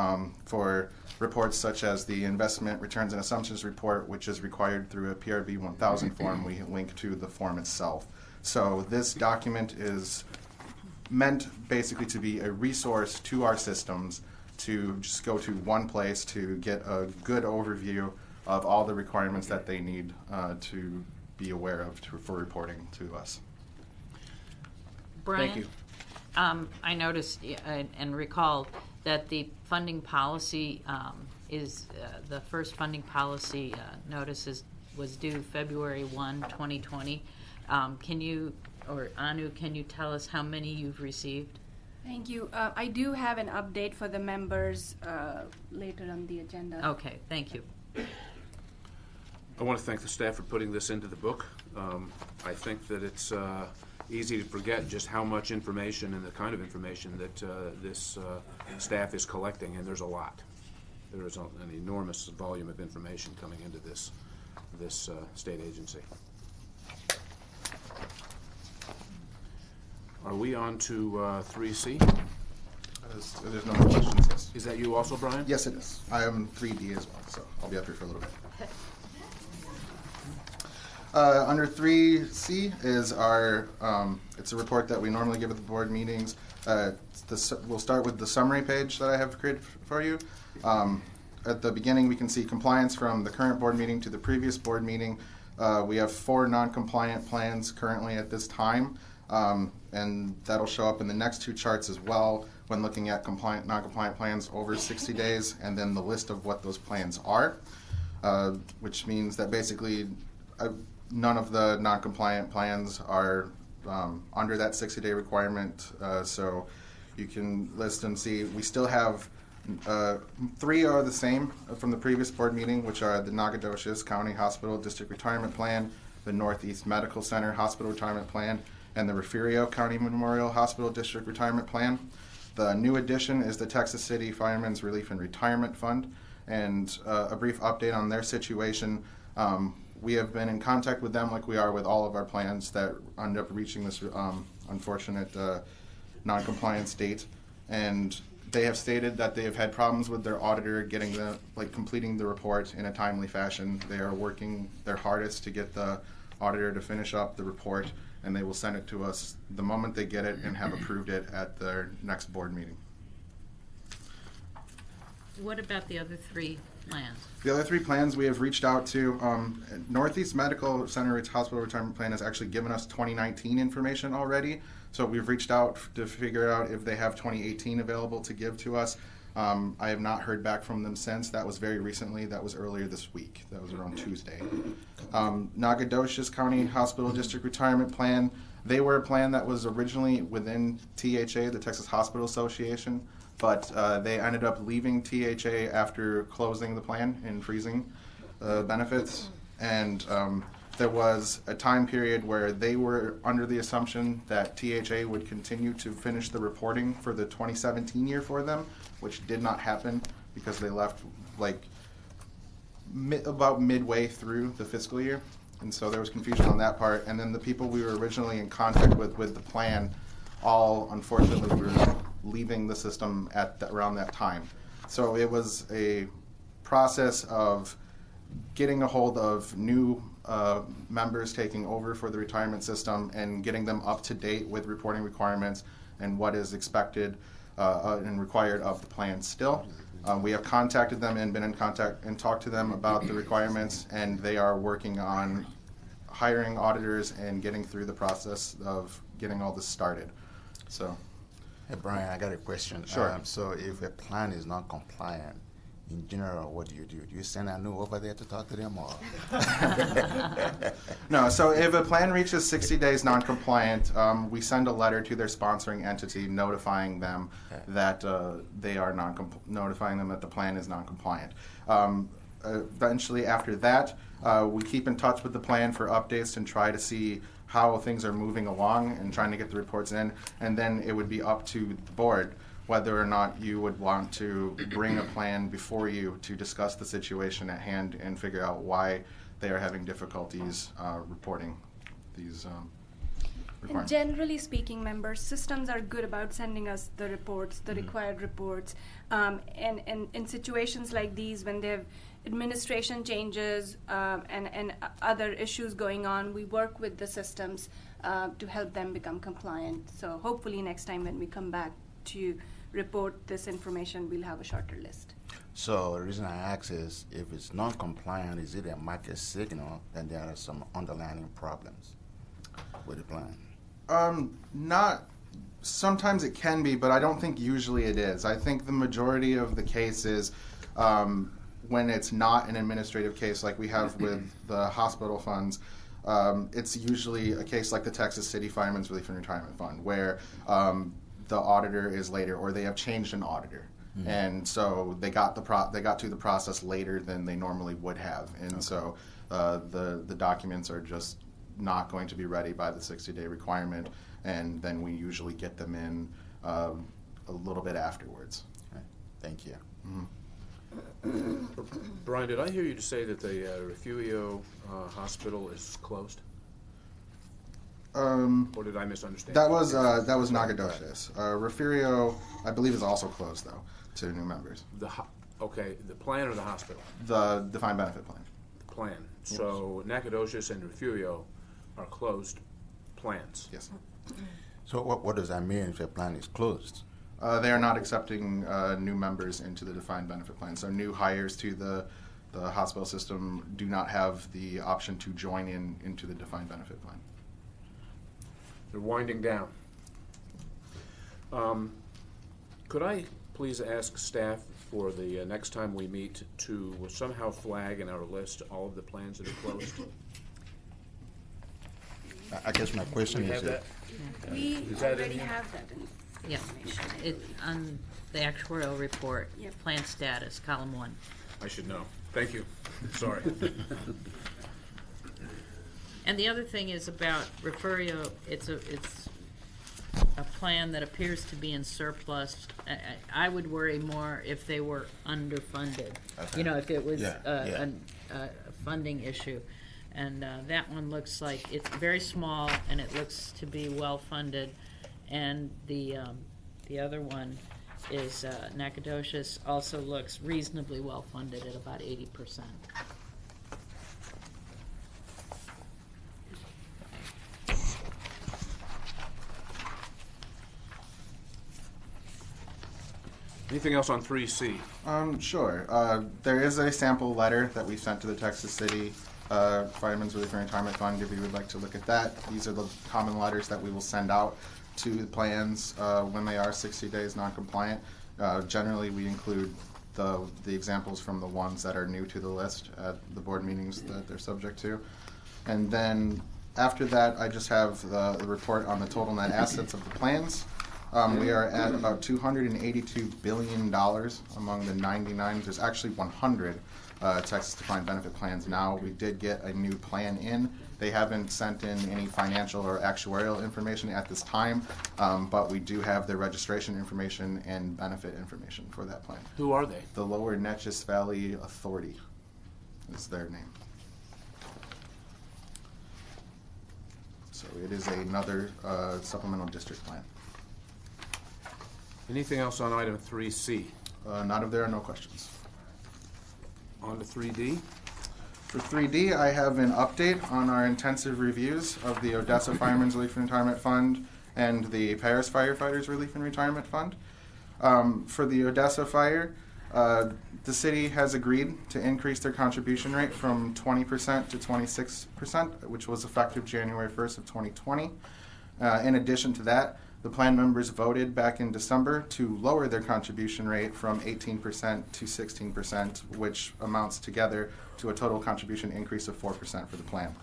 for reports such as the investment returns and assumptions report, which is required through a PRB 1000 form. We link to the form itself. So this document is meant basically to be a resource to our systems to just go to one place to get a good overview of all the requirements that they need to be aware of for reporting to us. Brian, Thank you. I noticed and recalled that the funding policy is the first funding policy notice was due February 1, 2020. Can you, or Anu, can you tell us how many you've received? Thank you. I do have an update for the members later on the agenda. Okay, thank you. I want to thank the staff for putting this into the book. I think that it's easy to forget just how much information and the kind of information that this staff is collecting, and there's a lot. There is an enormous volume of information coming into this state agency. Are we on to 3C? There's no more questions. Yes. Is that you also, Brian? Yes, it is. I am 3D as well, so I'll be up here for a little bit. Under 3C is our, it's a report that we normally give at the board meetings. We'll start with the summary page that I have created for you. At the beginning, we can see compliance from the current board meeting to the previous board meeting. We have 4 non-compliant plans currently at this time, and that'll show up in the next 2 charts as well when looking at compliant, non-compliant plans over 60 days, and then the list of what those plans are, which means that basically none of the non-compliant plans are under that 60-day requirement, so you can list and see. We still have 3 are the same from the previous board meeting, which are the Nacogdoches County Hospital District Retirement Plan, the Northeast Medical Center Hospital Retirement Plan, and the Refugio County Memorial Hospital District Retirement Plan. The new addition is the Texas City Firemen's Relief and Retirement Fund, and a brief update on their situation. We have been in contact with them like we are with all of our plans that end up reaching this unfortunate non-compliance date, and they have stated that they have had problems with their auditor getting completing the report in a timely fashion. They are working their hardest to get the auditor to finish up the report, and they will send it to us the moment they get it and have approved it at their next board meeting. What about the other 3 plans? The other 3 plans we have reached out to. Northeast Medical Center Hospital Retirement Plan has actually given us 2019 information already, so we've reached out to figure out if they have 2018 available to give to us. I have not heard back from them since. That was very recently. That was earlier this week. That was around Tuesday. Nacogdoches County Hospital District Retirement Plan. They were a plan that was originally within THA, the Texas Hospital Association, but they ended up leaving THA after closing the plan and freezing benefits. And there was a time period where they were under the assumption that THA would continue to finish the reporting for the 2017 year for them, which did not happen because they left about midway through the fiscal year. And so there was confusion on that part. And then the people we were originally in contact with the plan all unfortunately were leaving the system at around that time. So it was a process of getting a hold of new members taking over for the retirement system and getting them up to date with reporting requirements and what is expected and required of the plan still. We have contacted them and been in contact and talked to them about the requirements, and they are working on hiring auditors and getting through the process of getting all this started. So, Hey, Brian, I got a question. Sure. So if a plan is not compliant, in general, what do? Do you send Anu over there to talk to them, or? No, so if a plan reaches 60 days non-compliant, we send a letter to their sponsoring entity notifying them that they are notifying them that the plan is non-compliant. Eventually, after that, we keep in touch with the plan for updates and try to see how things are moving along and trying to get the reports in, and then it would be up to the board whether or not you would want to bring a plan before you to discuss the situation at hand and figure out why they are having difficulties reporting these And requirement. generally speaking, members, systems are good about sending us the reports, the required reports. And in situations like these, when they have administration changes and other issues going on, we work with the systems to help them become compliant. So hopefully next time when we come back to report this information, we'll have a shorter list. So the reason I ask is, if it's non-compliant, is it a market signal that there are some underlying problems with the plan? Not. Sometimes it can be, but I don't think usually it is. I think the majority of the cases, when it's not an administrative case like we have with the hospital funds, it's usually a case like the Texas City Firemen's Relief and Retirement Fund, where the auditor is later, or they have changed an auditor. Mm-hmm. And so they got to the process later than they normally would have, and so the documents are just not going to be ready by the 60-day requirement, and then we usually get them in a little bit afterwards. Okay. Thank you. Mm-hmm. Brian, did I hear you say that the Refugio hospital is closed? Or did I misunderstand? That was Nacogdoches. Refugio, I believe, is also closed though to new members. Okay, the plan or the hospital? The defined benefit plan. The plan. Yes. So Nacogdoches and Refugio are closed plans. Yes. So what does that mean if a plan is closed? They are not accepting new members into the defined benefit plan. So new hires to the hospital system do not have the option to join into the defined benefit plan. They're winding down. Could I please ask staff for the next time we meet to somehow flag in our list all of the plans that are closed? I guess my question is, We already have that Yeah, information. on the actuarial report, Yep. plan status, column 1. I should know. Thank you. Sorry. And the other thing is about Refugio, it's a plan that appears to be in surplus. I would worry more if they were underfunded. Okay. You know, if it was Yeah. a funding issue. And that one looks like it's very small, and it looks to be well-funded. And the other one is Nacogdoches, also looks reasonably well-funded at about 80%. Anything else on 3C? Sure. There is a sample letter that we sent to the Texas City Firemen's Relief and Retirement Fund, if you would like to look at that. These are the common letters that we will send out to the plans when they are 60 days non-compliant. Generally, we include the examples from the ones that are new to the list at the board meetings that they're subject to. And then after that, I just have the report on the total net assets of the plans. We are at about $282 billion among the 99. There's actually 100 Texas defined benefit plans now. We did get a new plan in. They haven't sent in any financial or actuarial information at this time, but we do have their registration information and benefit information for that plan. Who are they? The Lower Neches Valley Authority is their name. So it is another supplemental district plan. Anything else on item 3C? Not if there are no questions. On to 3D. For 3D, I have an update on our intensive reviews of the Odessa Firemen's Relief and Retirement Fund and the Paris Firefighters Relief and Retirement Fund. For the Odessa fire, the city has agreed to increase their contribution rate from 20% to 26%, which was effective January 1st of 2020. In addition to that, the plan members voted back in December to lower their contribution rate from 18% to 16%, which amounts together to a total contribution increase of 4% for the plan.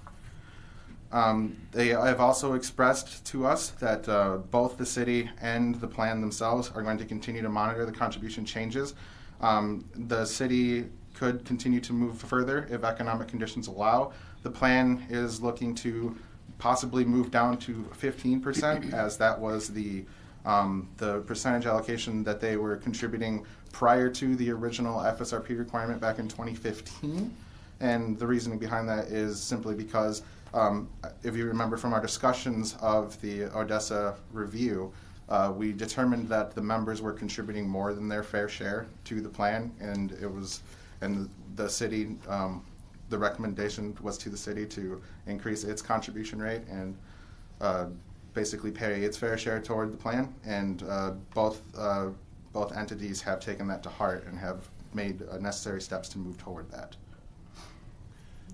They have also expressed to us that both the city and the plan themselves are going to continue to monitor the contribution changes. The city could continue to move further if economic conditions allow. The plan is looking to possibly move down to 15%, as that was the percentage allocation that they were contributing prior to the original FSRP requirement back in 2015. And the reasoning behind that is simply because If you remember from our discussions of the Odessa review, we determined that the members were contributing more than their fair share to the plan, and the city, the recommendation was to the city to increase its contribution rate and basically pay its fair share toward the plan. And both entities have taken that to heart and have made necessary steps to move toward that.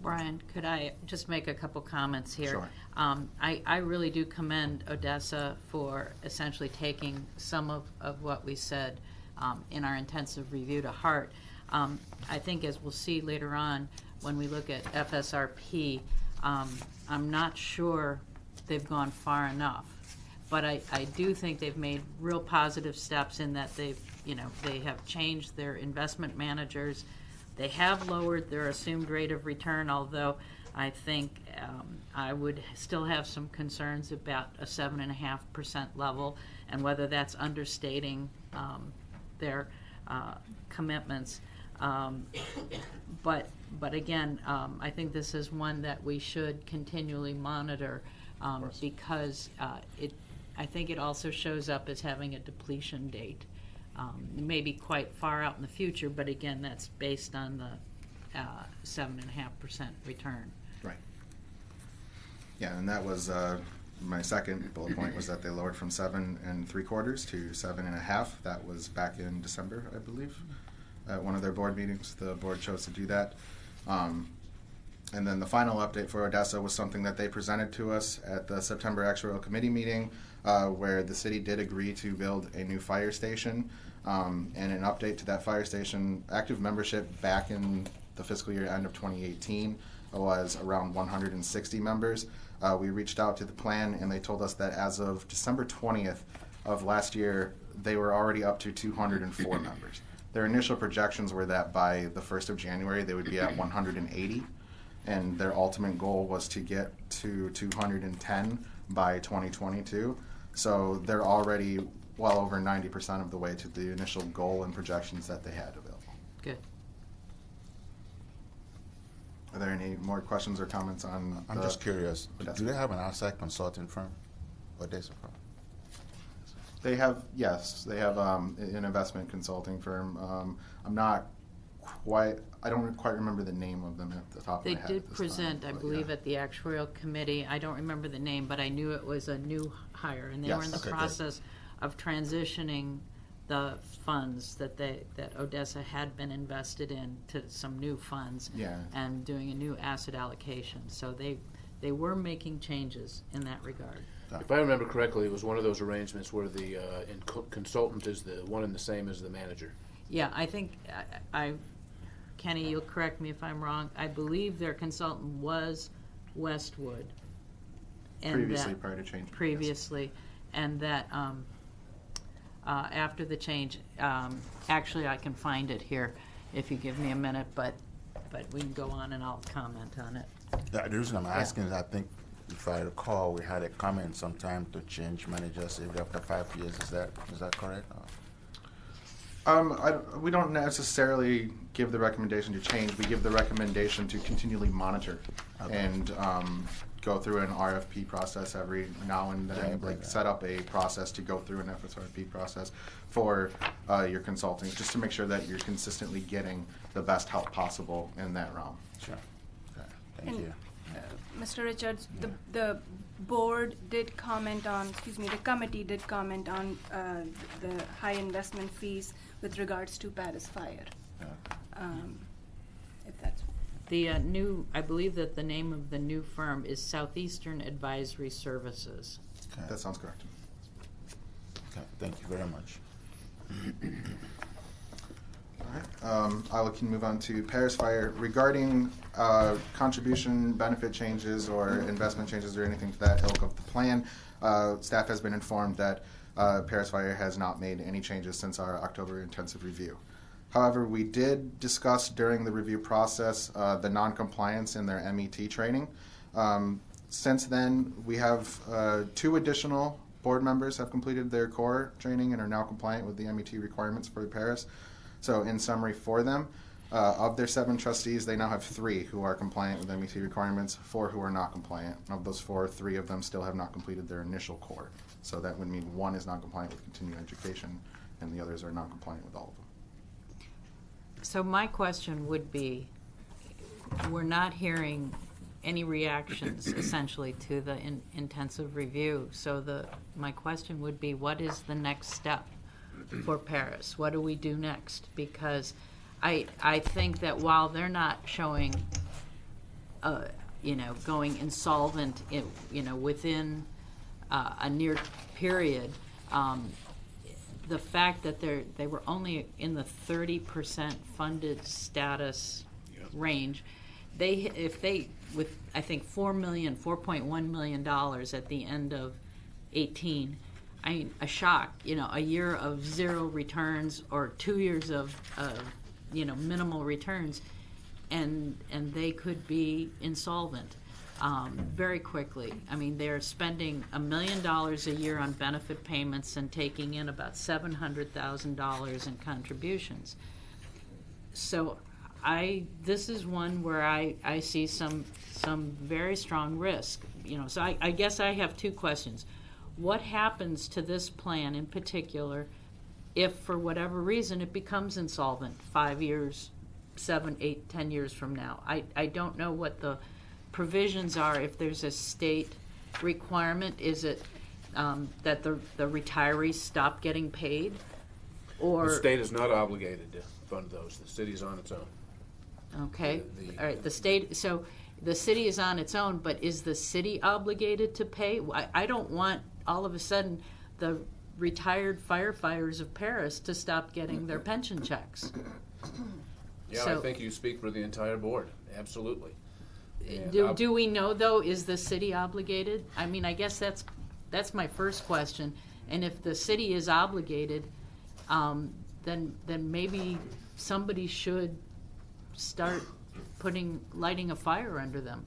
Brian, could I just make a couple comments here? Sure. I really do commend Odessa for essentially taking some of what we said in our intensive review to heart. I think, as we'll see later on when we look at FSRP, I'm not sure they've gone far enough. But I do think they've made real positive steps in that they have changed their investment managers. They have lowered their assumed rate of return, although I think I would still have some concerns about a 7.5% level and whether that's understating their commitments. But again, I think this is one that we should continually monitor because I think it also shows up as having a depletion date. It may be quite far out in the future, but again, that's based on the 7.5% return. Right. Yeah, and that was my second bullet point, was that they lowered from 7 3/4 to 7.5. That was back in December, I believe, at one of their board meetings. The board chose to do that. And then the final update for Odessa was something that they presented to us at the September actuarial committee meeting, where the city did agree to build a new fire station. And an update to that fire station, active membership back in the fiscal year end of 2018 was around 160 members. We reached out to the plan, and they told us that as of December 20th of last year, they were already up to 204 members. Their initial projections were that by the 1st of January, they would be at 180. And their ultimate goal was to get to 210 by 2022. So they're already well over 90% of the way to the initial goal and projections that they had available. Good. Are there any more questions or comments on? I'm just curious. Odessa? Do they have an outside consulting firm? Odessa firm? They have, yes, they have an investment consulting firm. I don't quite remember the name of them at the top of my They head. did present, I believe, at the actuarial committee. I don't remember the name, but I knew it was a new hire, and they were in the Yes. Okay, good. process of transitioning the funds that Odessa had been invested in to some new funds, Yeah. and doing a new asset allocation. So they were making changes in that regard. If I remember correctly, it was one of those arrangements where the consultant is the one and the same as the manager. Yeah, I think, Kenny, you'll correct me if I'm wrong, I believe their consultant was Westwood. and Previously, that- prior to change. Previously, and that after the change, actually I can find it here if you give me a minute, but we can go on and I'll comment on it. The reason I'm asking is I think, if I recall, we had a comment sometime to change managers every after 5 years. Is that correct? We don't necessarily give the recommendation to change. We give the recommendation to continually monitor and go through an RFP process every now and then, set up a process to go through an FSRP process for your consulting, just to make sure that you're consistently getting the best help possible in that realm. Sure. Okay. Thank And, you. Mr. Richards, the board did comment on, the committee did comment on the high investment fees with regards to Paris Fire. If that's The I believe that the name of the new firm is Southeastern Advisory Services. Okay. That sounds correct. Okay. Thank you very much. All right. I can move on to Paris Fire. Regarding contribution benefit changes or investment changes or anything to that ilk of the plan, staff has been informed that Paris Fire has not made any changes since our October intensive review. However, we did discuss during the review process the non-compliance in their MET training. Since then, we have 2 additional board members have completed their core training and are now compliant with the MET requirements for Paris. So in summary for them, Of their 7 trustees, they now have 3 who are compliant with MEC requirements, 4 who are not compliant. Of those 4, 3 of them still have not completed their initial core. So that would mean 1 is not compliant with continuing education, and the others are not compliant with all of them. So my question would be, we're not hearing any reactions essentially to the intensive review. So my question would be, what is the next step for Paris? What do we do next? Because I think that while they're not showing, going insolvent, within a near period, the fact that they were only in the 30% funded status range, with I think $4.1 million at the end of 18. I mean, a shock. A year of 0 returns or 2 years of minimal returns, and they could be insolvent very quickly. I mean, they're spending $1 million a year on benefit payments and taking in about $700,000 in contributions. So this is one where I see some very strong risk. So I guess I have 2 questions. What happens to this plan in particular if, for whatever reason, it becomes insolvent 5 years, 7, 8, 10 years from now? I don't know what the provisions are. If there's a state requirement, is it that the retirees stop getting paid? Or the state is not obligated to fund those. The city is on its own. Okay. All right. So the city is on its own, but is the city obligated to pay? I don't want all of a sudden the retired firefighters of Paris to stop getting their pension checks. Yeah, I think you speak for the entire board. Absolutely. Do we know, though, is the city obligated? I mean, I guess that's my first question. And if the city is obligated, then maybe somebody should start lighting a fire under them.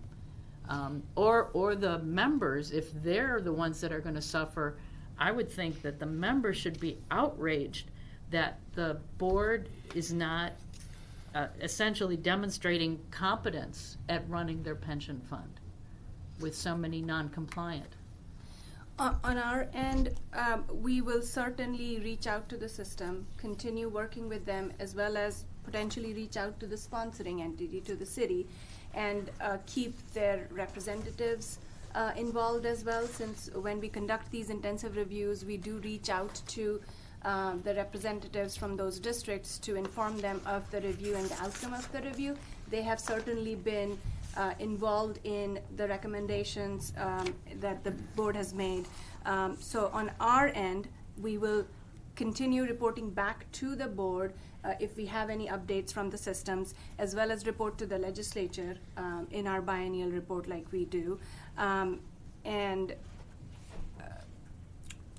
Or the members, if they're the ones that are going to suffer, I would think that the members should be outraged that the board is not essentially demonstrating competence at running their pension fund with so many non-compliant. On our end, we will certainly reach out to the system, continue working with them, as well as potentially reach out to the sponsoring entity, to the city, and keep their representatives involved as well, since when we conduct these intensive reviews, we do reach out to the representatives from those districts to inform them of the review and the outcome of the review. They have certainly been involved in the recommendations that the board has made. So on our end, we will continue reporting back to the board if we have any updates from the systems, as well as report to the legislature in our biennial report like we do. And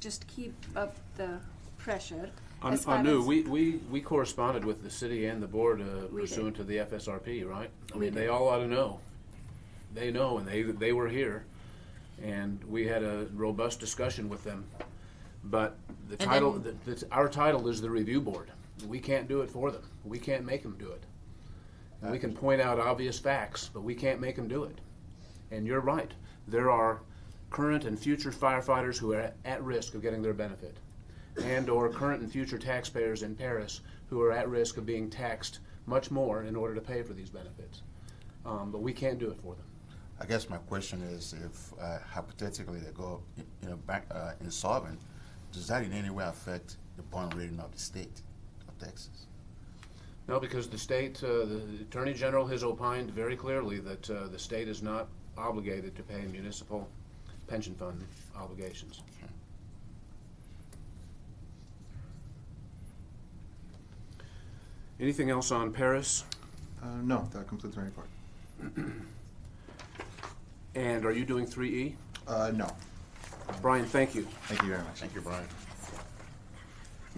just keep up the pressure. Anu, we corresponded with the city and the board pursuant to the FSRP, right? I mean, they all ought to know. They know, and they were here, and we had a robust discussion with them. But the title, our title is the review board. We can't do it for them. We can't make them do it. And we can point out obvious facts, but we can't make them do it. And you're right. There are current and future firefighters who are at risk of getting their benefit, and or current and future taxpayers in Paris who are at risk of being taxed much more in order to pay for these benefits. But we can't do it for them. I guess my question is, if hypothetically they go, back insolvent, does that in any way affect the bond rating of the state of Texas? No, because the state, the Attorney General has opined very clearly that the state is not obligated to pay municipal pension fund obligations. Okay. Anything else on Paris? No, that concludes my report. And are you doing 3E? No. Brian, thank you. Thank you very much. Thank you, Brian.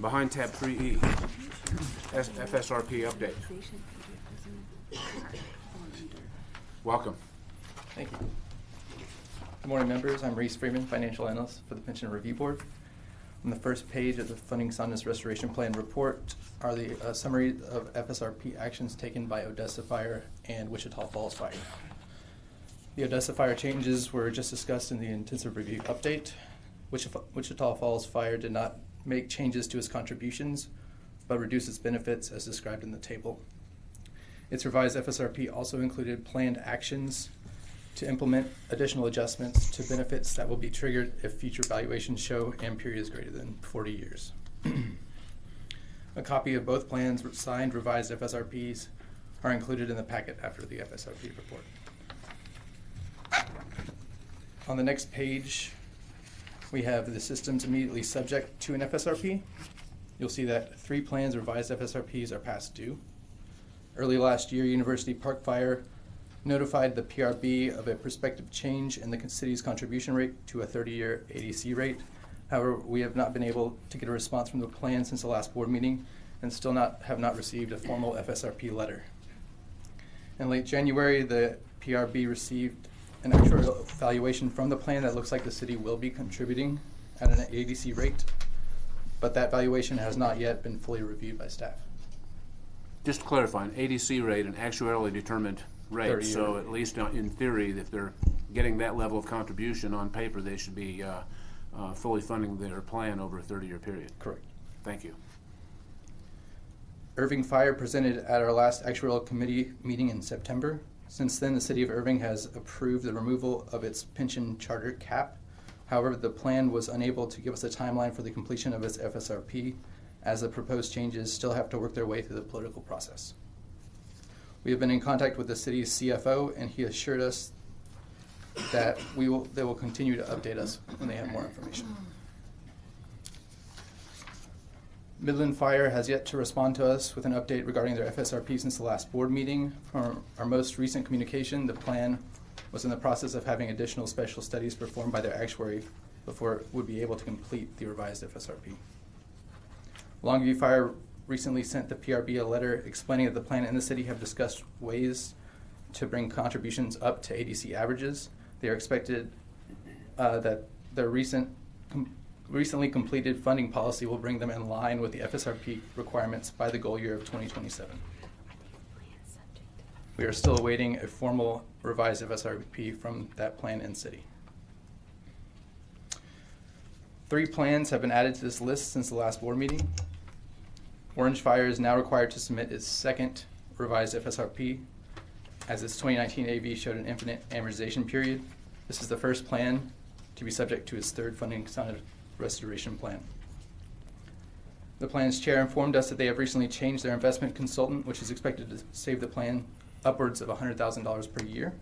Behind tab 3E, FSRP update. Welcome. Thank you. Good morning, members. I'm Reese Freeman, Financial Analyst for the Pension Review Board. On the first page of the Funding Soundness Restoration Plan report are the summary of FSRP actions taken by Odessa Fire and Wichita Falls Fire. The Odessa Fire changes were just discussed in the intensive review update. Wichita Falls Fire did not make changes to its contributions, but reduced its benefits as described in the table. Its revised FSRP also included planned actions to implement additional adjustments to benefits that will be triggered if future valuations show M period is greater than 40 years. A copy of both plans signed revised FSRPs are included in the packet after the FSRP report. On the next page, we have the systems immediately subject to an FSRP. You'll see that 3 plans revised FSRPs are past due. Early last year, University Park Fire notified the PRB of a prospective change in the city's contribution rate to a 30-year ADC rate. However, we have not been able to get a response from the plan since the last board meeting and still have not received a formal FSRP letter. In late January, the PRB received an actual valuation from the plan that looks like the city will be contributing at an ADC rate, but that valuation has not yet been fully reviewed by staff. Just to clarify, an ADC rate, an actuarially determined rate, 30-year. so at least in theory, if they're getting that level of contribution on paper, they should be fully funding their plan over a 30-year period. Correct. Thank you. Irving Fire presented at our last actuarial committee meeting in September. Since then, the city of Irving has approved the removal of its pension charter cap. However, the plan was unable to give us a timeline for the completion of its FSRP, as the proposed changes still have to work their way through the political process. We have been in contact with the city's CFO, and he assured us that they will continue to update us when they have more information. Midland Fire has yet to respond to us with an update regarding their FSRP since the last board meeting. From our most recent communication, the plan was in the process of having additional special studies performed by their actuary before it would be able to complete the revised FSRP. Longview Fire recently sent the PRB a letter explaining that the plan and the city have discussed ways to bring contributions up to ADC averages. They are expected that their recently completed funding policy will bring them in line with the FSRP requirements by the goal year of 2027. We are still awaiting a formal revised FSRP from that plan and city. 3 plans have been added to this list since the last board meeting. Orange Fire is now required to submit its second revised FSRP, as its 2019 AV showed an infinite amortization period. This is the first plan to be subject to its 3rd funding soundness restoration plan. The plan's chair informed us that they have recently changed their investment consultant, which is expected to save the plan upwards of $100,000 per year.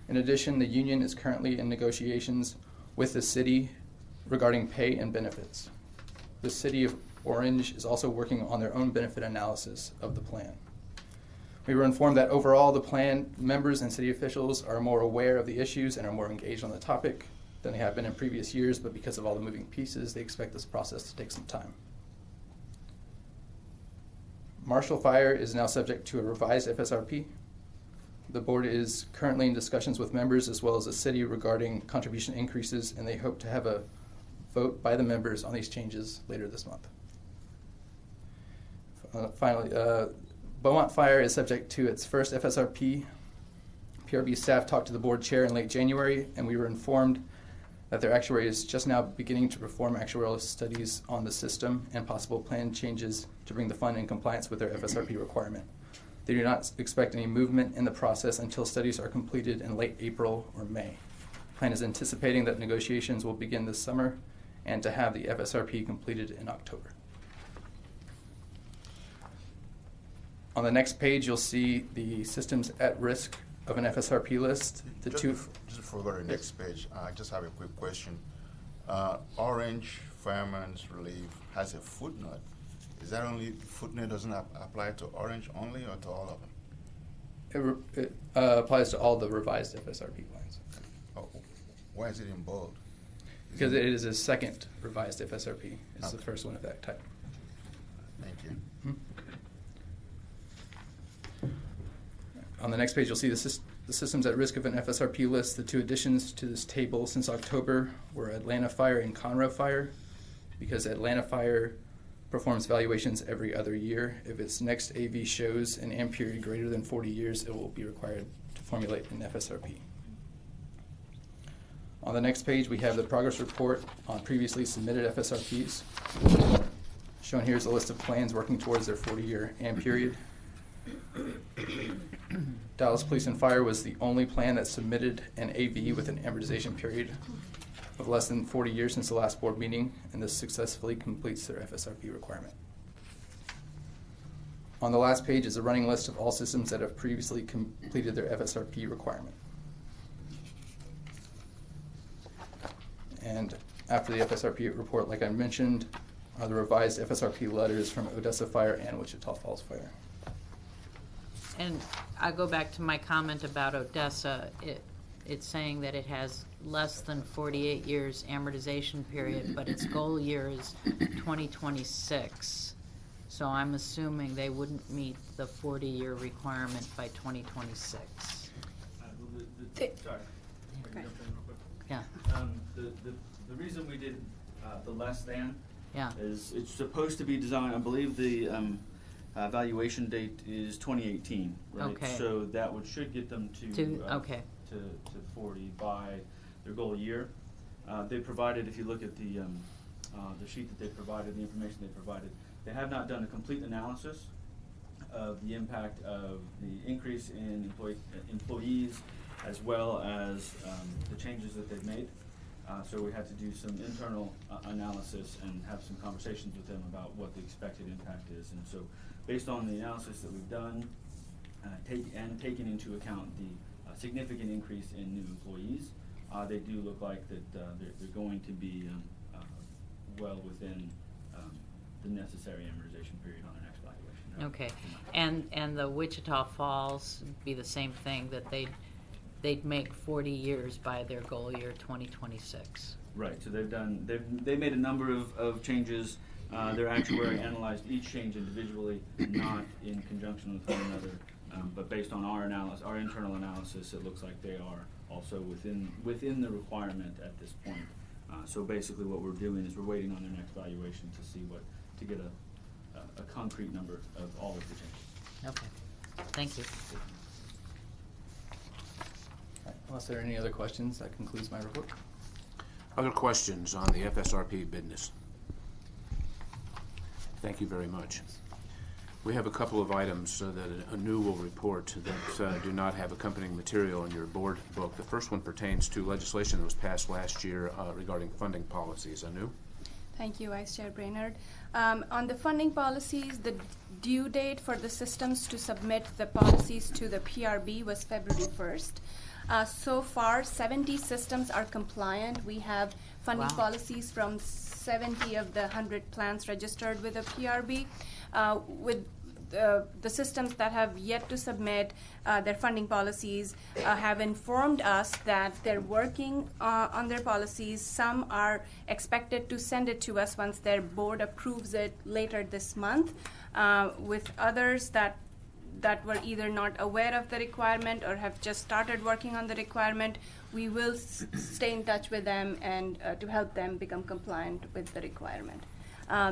In addition, the union is currently in negotiations with the city regarding pay and benefits. The city of Orange is also working on their own benefit analysis of the plan. We were informed that overall the plan members and city officials are more aware of the issues and are more engaged on the topic than they have been in previous years, but because of all the moving pieces, they expect this process to take some time. Marshall Fire is now subject to a revised FSRP. The board is currently in discussions with members as well as the city regarding contribution increases, and they hope to have a vote by the members on these changes later this month. Finally, Beaumont Fire is subject to its first FSRP. PRB staff talked to the board chair in late January, and we were informed that their actuary is just now beginning to perform actuarial studies on the system and possible plan changes to bring the fund in compliance with their FSRP requirement. They do not expect any movement in the process until studies are completed in late April or May. The plan is anticipating that negotiations will begin this summer and to have the FSRP completed in October. On the next page, you'll see the systems at risk of an FSRP list. Just before we go to the next page, I just have a quick question. Orange Fireman's Relief has a footnote. Is that only footnote doesn't apply to Orange only or to all of them? It applies to all the revised FSRP plans. Oh, why is it in bold? Because it is a second revised FSRP. It's the first one of that type. Thank you. On the next page, you'll see the systems at risk of an FSRP list. The 2 additions to this table since October were Atlanta Fire and Conroe Fire. because Atlanta Fire performs valuations every other year. If its next AV shows an AM period greater than 40 years, it will be required to formulate an FSRP. On the next page, we have the progress report on previously submitted FSRPs. Shown here is a list of plans working towards their 40-year AM period. Dallas Police and Fire was the only plan that submitted an AV with an amortization period of less than 40 years since the last board meeting, and this successfully completes their FSRP requirement. On the last page is a running list of all systems that have previously completed their FSRP requirement. And after the FSRP report, like I mentioned, are the revised FSRP letters from Odessa Fire and Wichita Falls Fire. And I'll go back to my comment about Odessa. It's saying that it has less than 48 years amortization period, but its goal year is 2026. So I'm assuming they wouldn't meet the 40-year requirement by 2026. Sorry. Okay. Yeah. The reason we did the less than Yeah. is it's supposed to be designed, I believe the valuation date is 2018, right? Okay. So that should get them okay. to 40 by their goal year. They provided, if you look at the sheet that they provided, the information they provided, they have not done a complete analysis of the impact of the increase in employees as well as the changes that they've made. So we had to do some internal analysis and have some conversations with them about what the expected impact is. And so based on the analysis that we've done, taking into account the significant increase in new employees, they do look like that they're going to be well within the necessary amortization period on their next valuation. Okay. And the Wichita Falls be the same thing, that they'd make 40 years by their goal year 2026. Right. So they've made a number of changes. Their actuary analyzed each change individually, not in conjunction with one another. But based on our internal analysis, it looks like they are also within the requirement at this point. So basically, what we're doing is we're waiting on their next valuation to get a concrete number of all of the changes. Okay. Thank you. Right. Unless there are any other questions, that concludes my report. Other questions on the FSRP business? Thank you very much. We have a couple of items that Anu will report that do not have accompanying material in your board book. The first one pertains to legislation that was passed last year regarding funding policies. Anu? Thank you, Vice Chair Brainerd. On the funding policies, the due date for the systems to submit the policies to the PRB was February 1st. So far, 70 systems are compliant. We have funding policies from 70 of the 100 plants registered with the PRB. With the systems that have yet to submit their funding policies have informed us that they're working on their policies. Some are expected to send it to us once their board approves it later this month, with others that were either not aware of the requirement or have just started working on the requirement. We will stay in touch with them and to help them become compliant with the requirement.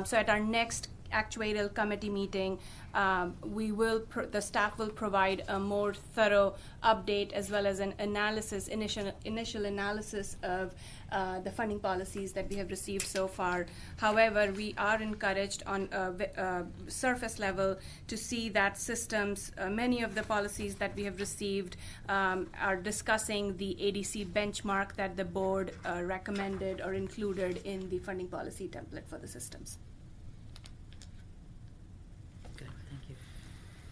So at our next actuarial committee meeting, the staff will provide a more thorough update as well as an initial analysis of the funding policies that we have received so far. However, we are encouraged on a surface level to see that systems, many of the policies that we have received are discussing the ADC benchmark that the board recommended or included in the funding policy template for the systems.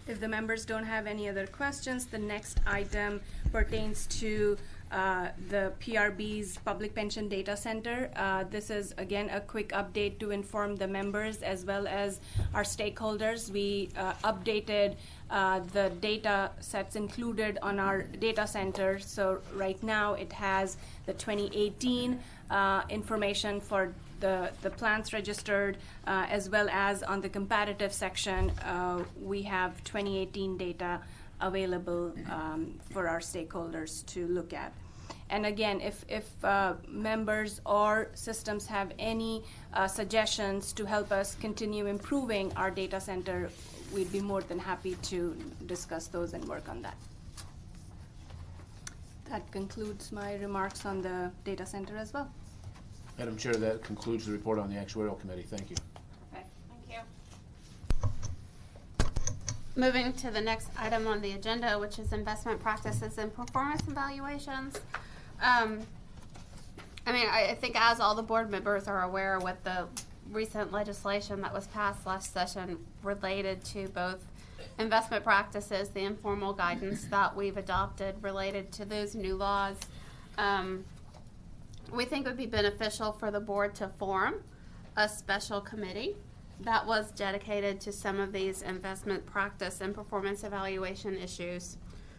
If the members don't have any other questions, the next item pertains to the PRB's Public Pension Data Center. This is, again, a quick update to inform the members as well as our stakeholders. We updated the data sets included on our data center. So right now it has the 2018 information for the plants registered, as well as on the comparative section, we have 2018 data available for our stakeholders to look at. And again, if members or systems have any suggestions to help us continue improving our data center, we'd be more than happy to discuss those and work on that. That concludes my remarks on the data center as well. Madam Chair, that concludes the report on the Actuarial Committee. Thank you. Okay, thank you. Moving to the next item on the agenda, which is investment practices and performance evaluations. I think as all the board members are aware with the recent legislation that was passed last session related to both investment practices, the informal guidance that we've adopted related to those new laws, we think it would be beneficial for the board to form a special committee that was dedicated to some of these investment practice and performance evaluation issues.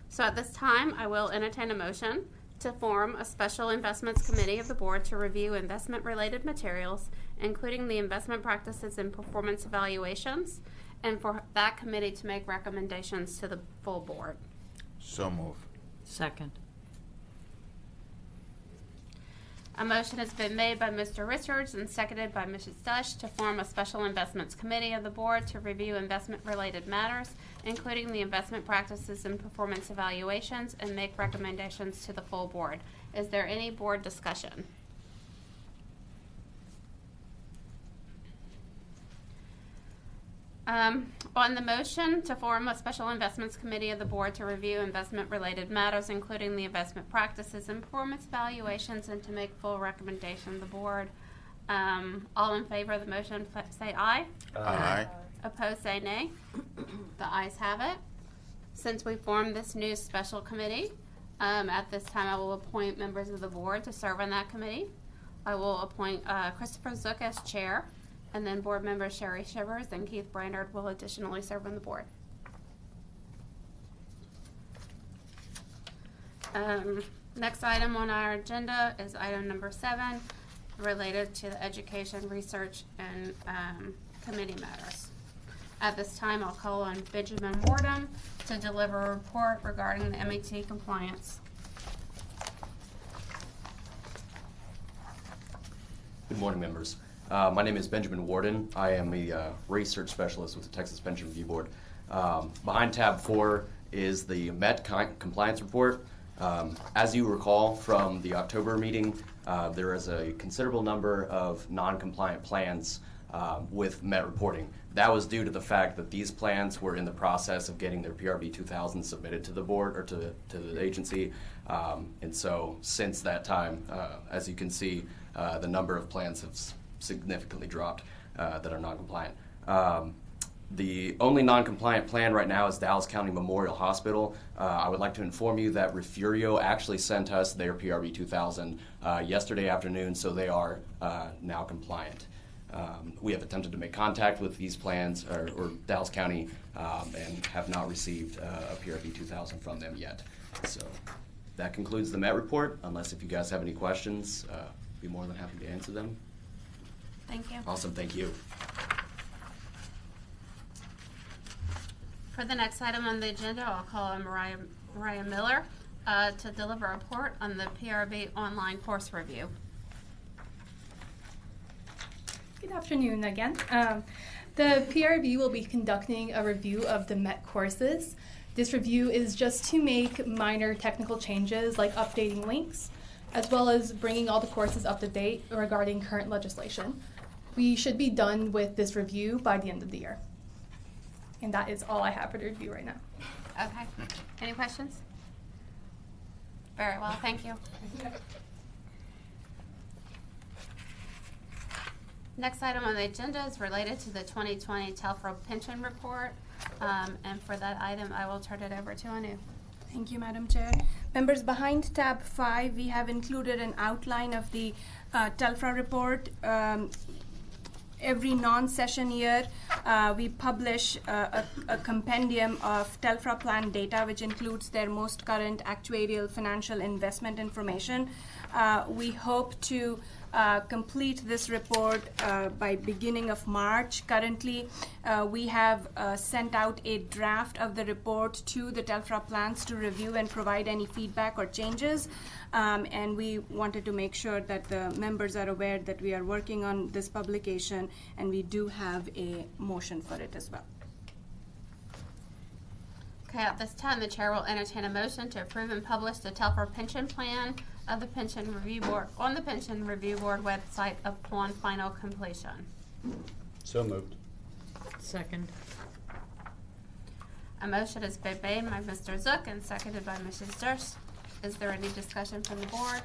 So at this time, I will entertain a motion to form a special investments committee of the board to review investment-related materials, including the investment practices and performance evaluations, and for that committee to make recommendations to the full board. So move. Second. A motion has been made by Mr. Richards and seconded by Mrs. Dush to form a special investments committee of the board to review investment-related matters, including the investment practices and performance evaluations, and make recommendations to the full board. Is there any board discussion? On the motion to form a special investments committee of the board to review investment-related matters, including the investment practices and performance evaluations, and to make full recommendation of the board, all in favor of the motion say aye. Aye. Opposed say nay. The ayes have it. Since we formed this new special committee, at this time I will appoint members of the board to serve on that committee. I will appoint Christopher Zook as chair, and then board members Sherry Shivers and Keith Brainerd will additionally serve on the board. Next item on our agenda is item number 7, related to the education, research, and committee matters. At this time, I'll call on Benjamin Wardham to deliver a report regarding the MET compliance. Good morning, members. My name is Benjamin Warden. I am a research specialist with the Texas Pension Review Board. Behind tab 4 is the MET compliance report. As you recall from the October meeting, there is a considerable number of non-compliant plans with MET reporting. That was due to the fact that these plans were in the process of getting their PRB 2000 submitted to the board or to the agency. And so since that time, as you can see, the number of plans have significantly dropped that are non-compliant. The only non-compliant plan right now is Dallas County Memorial Hospital. I would like to inform you that Refugio actually sent us their PRB 2000 yesterday afternoon, so they are now compliant. We have attempted to make contact with these plans, or Dallas County, and have not received a PRB 2000 from them yet. So that concludes the MET report. Unless if you guys have any questions, be more than happy to answer them. Thank you. Awesome, thank you. For the next item on the agenda, I'll call on Mariah Miller to deliver a report on the PRB online course review. Good afternoon again. The PRB will be conducting a review of the MET courses. This review is just to make minor technical changes like updating links, as well as bringing all the courses up to date regarding current legislation. We should be done with this review by the end of the year. And that is all I have for the review right now. Okay. Any questions? Very well, thank you. Next item on the agenda is related to the 2020 Telfro pension report. And for that item, I will turn it over to Anu. Thank you, Madam Chair. Members, behind tab 5, we have included an outline of the TELFRA report. Every non-session year, we publish a compendium of TELFRA plan data, which includes their most current actuarial, financial, investment information. We hope to complete this report by beginning of March. Currently, we have sent out a draft of the report to the TELFRA plans to review and provide any feedback or changes. And we wanted to make sure that the members are aware that we are working on this publication, and we do have a motion for it as well. Okay, at this time, the chair will entertain a motion to approve and publish the TELFRA pension plan of the Pension Review Board on the Pension Review Board website upon final completion. So moved. Second. A motion has been made by Mr. Zook and seconded by Mrs. Durst. Is there any discussion from the board?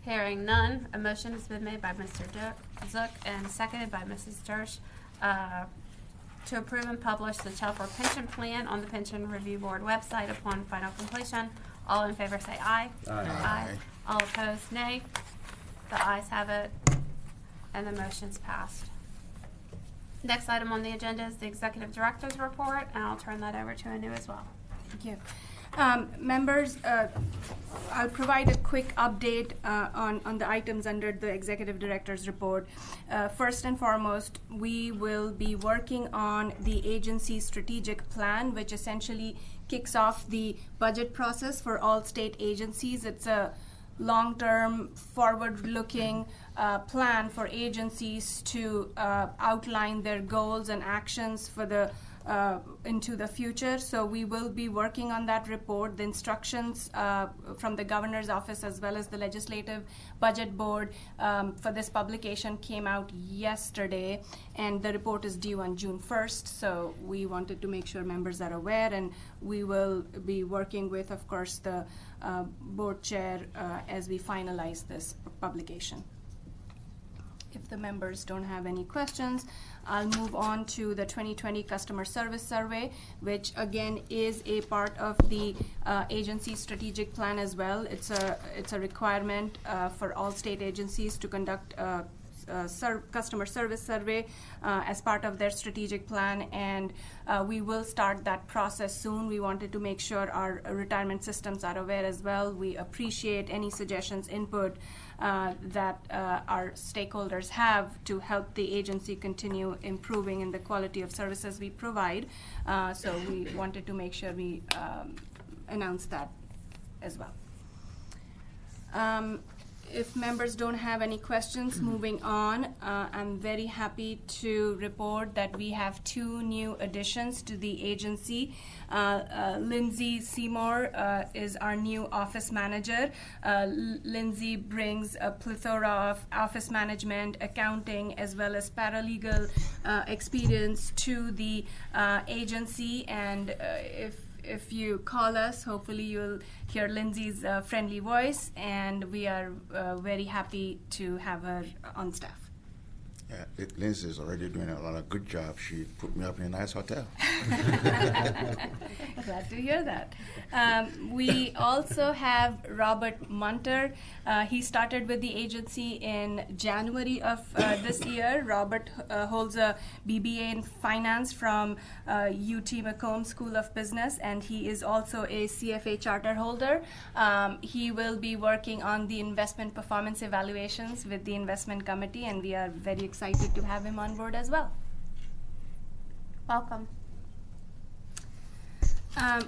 Hearing none, a motion has been made by Mr. Zook and seconded by Mrs. Durst to approve and publish the TELFRA pension plan on the Pension Review Board website upon final completion. All in favor say aye. Aye. All opposed, nay. The ayes have it, and the motion's passed. Next item on the agenda is the Executive Director's Report, and I'll turn that over to Anu as well. Thank you. Members, I'll provide a quick update on the items under the Executive Director's Report. First and foremost, we will be working on the agency's strategic plan, which essentially kicks off the budget process for all state agencies. It's a long-term, forward-looking plan for agencies to outline their goals and actions for the into the future. So we will be working on that report. The instructions from the governor's office as well as the legislative budget board for this publication came out yesterday, and the report is due on June 1st. So we wanted to make sure members are aware, and we will be working with, of course, the board chair as we finalize this publication. If the members don't have any questions, I'll move on to the 2020 Customer Service Survey, which again is a part of the agency's strategic plan as well. It's a requirement for all state agencies to conduct customer service survey as part of their strategic plan, and we will start that process soon. We wanted to make sure our retirement systems are aware as well. We appreciate any suggestions, input that our stakeholders have to help the agency continue improving in the quality of services we provide. So we wanted to make sure we announce that as well. If members don't have any questions, moving on, I'm very happy to report that we have 2 new additions to the agency. Lindsay Seymour is our new office manager. Lindsay brings a plethora of office management, accounting, as well as paralegal experience to the agency, and if you call us, hopefully you'll hear Lindsay's friendly voice, and we are very happy to have her on staff. Yeah, Lindsay is already doing a lot of good job. She put me up in a nice hotel. Glad to hear that. We also have Robert Munter. He started with the agency in January of this year. Robert holds a BBA in finance from UT Macomb School of Business, and he is also a CFA charter holder. He will be working on the investment performance evaluations with the investment committee, and we are very excited to have him on board as well. Welcome.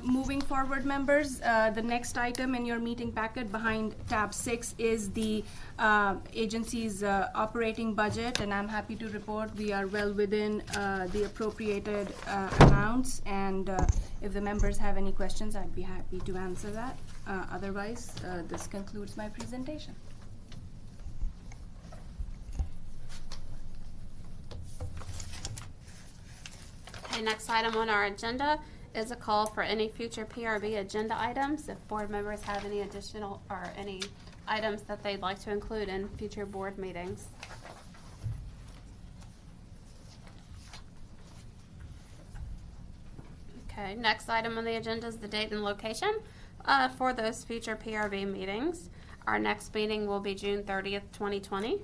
Moving forward, members, the next item in your meeting packet behind tab 6 is the agency's operating budget, and I'm happy to report we are well within the appropriated amounts, and if the members have any questions, I'd be happy to answer that. Otherwise, this concludes my presentation. Okay, next item on our agenda is a call for any future PRB agenda items. If board members have any additional or any items that they'd like to include in future board meetings. Okay, next item on the agenda is the date and location for those future PRB meetings. Our next meeting will be June 30th, 2020.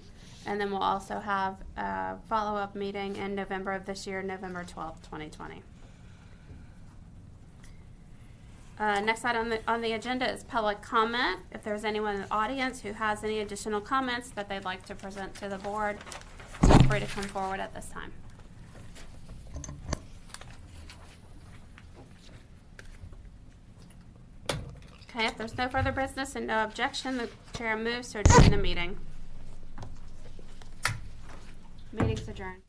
And then we'll also have a follow-up meeting in November of this year, November 12th, 2020. Next item on the agenda is public comment. If there's anyone in the audience who has any additional comments that they'd like to present to the board, feel free to come forward at this time. Okay, if there's no further business and no objection, the chair moves to adjourn the meeting. Meeting's adjourned.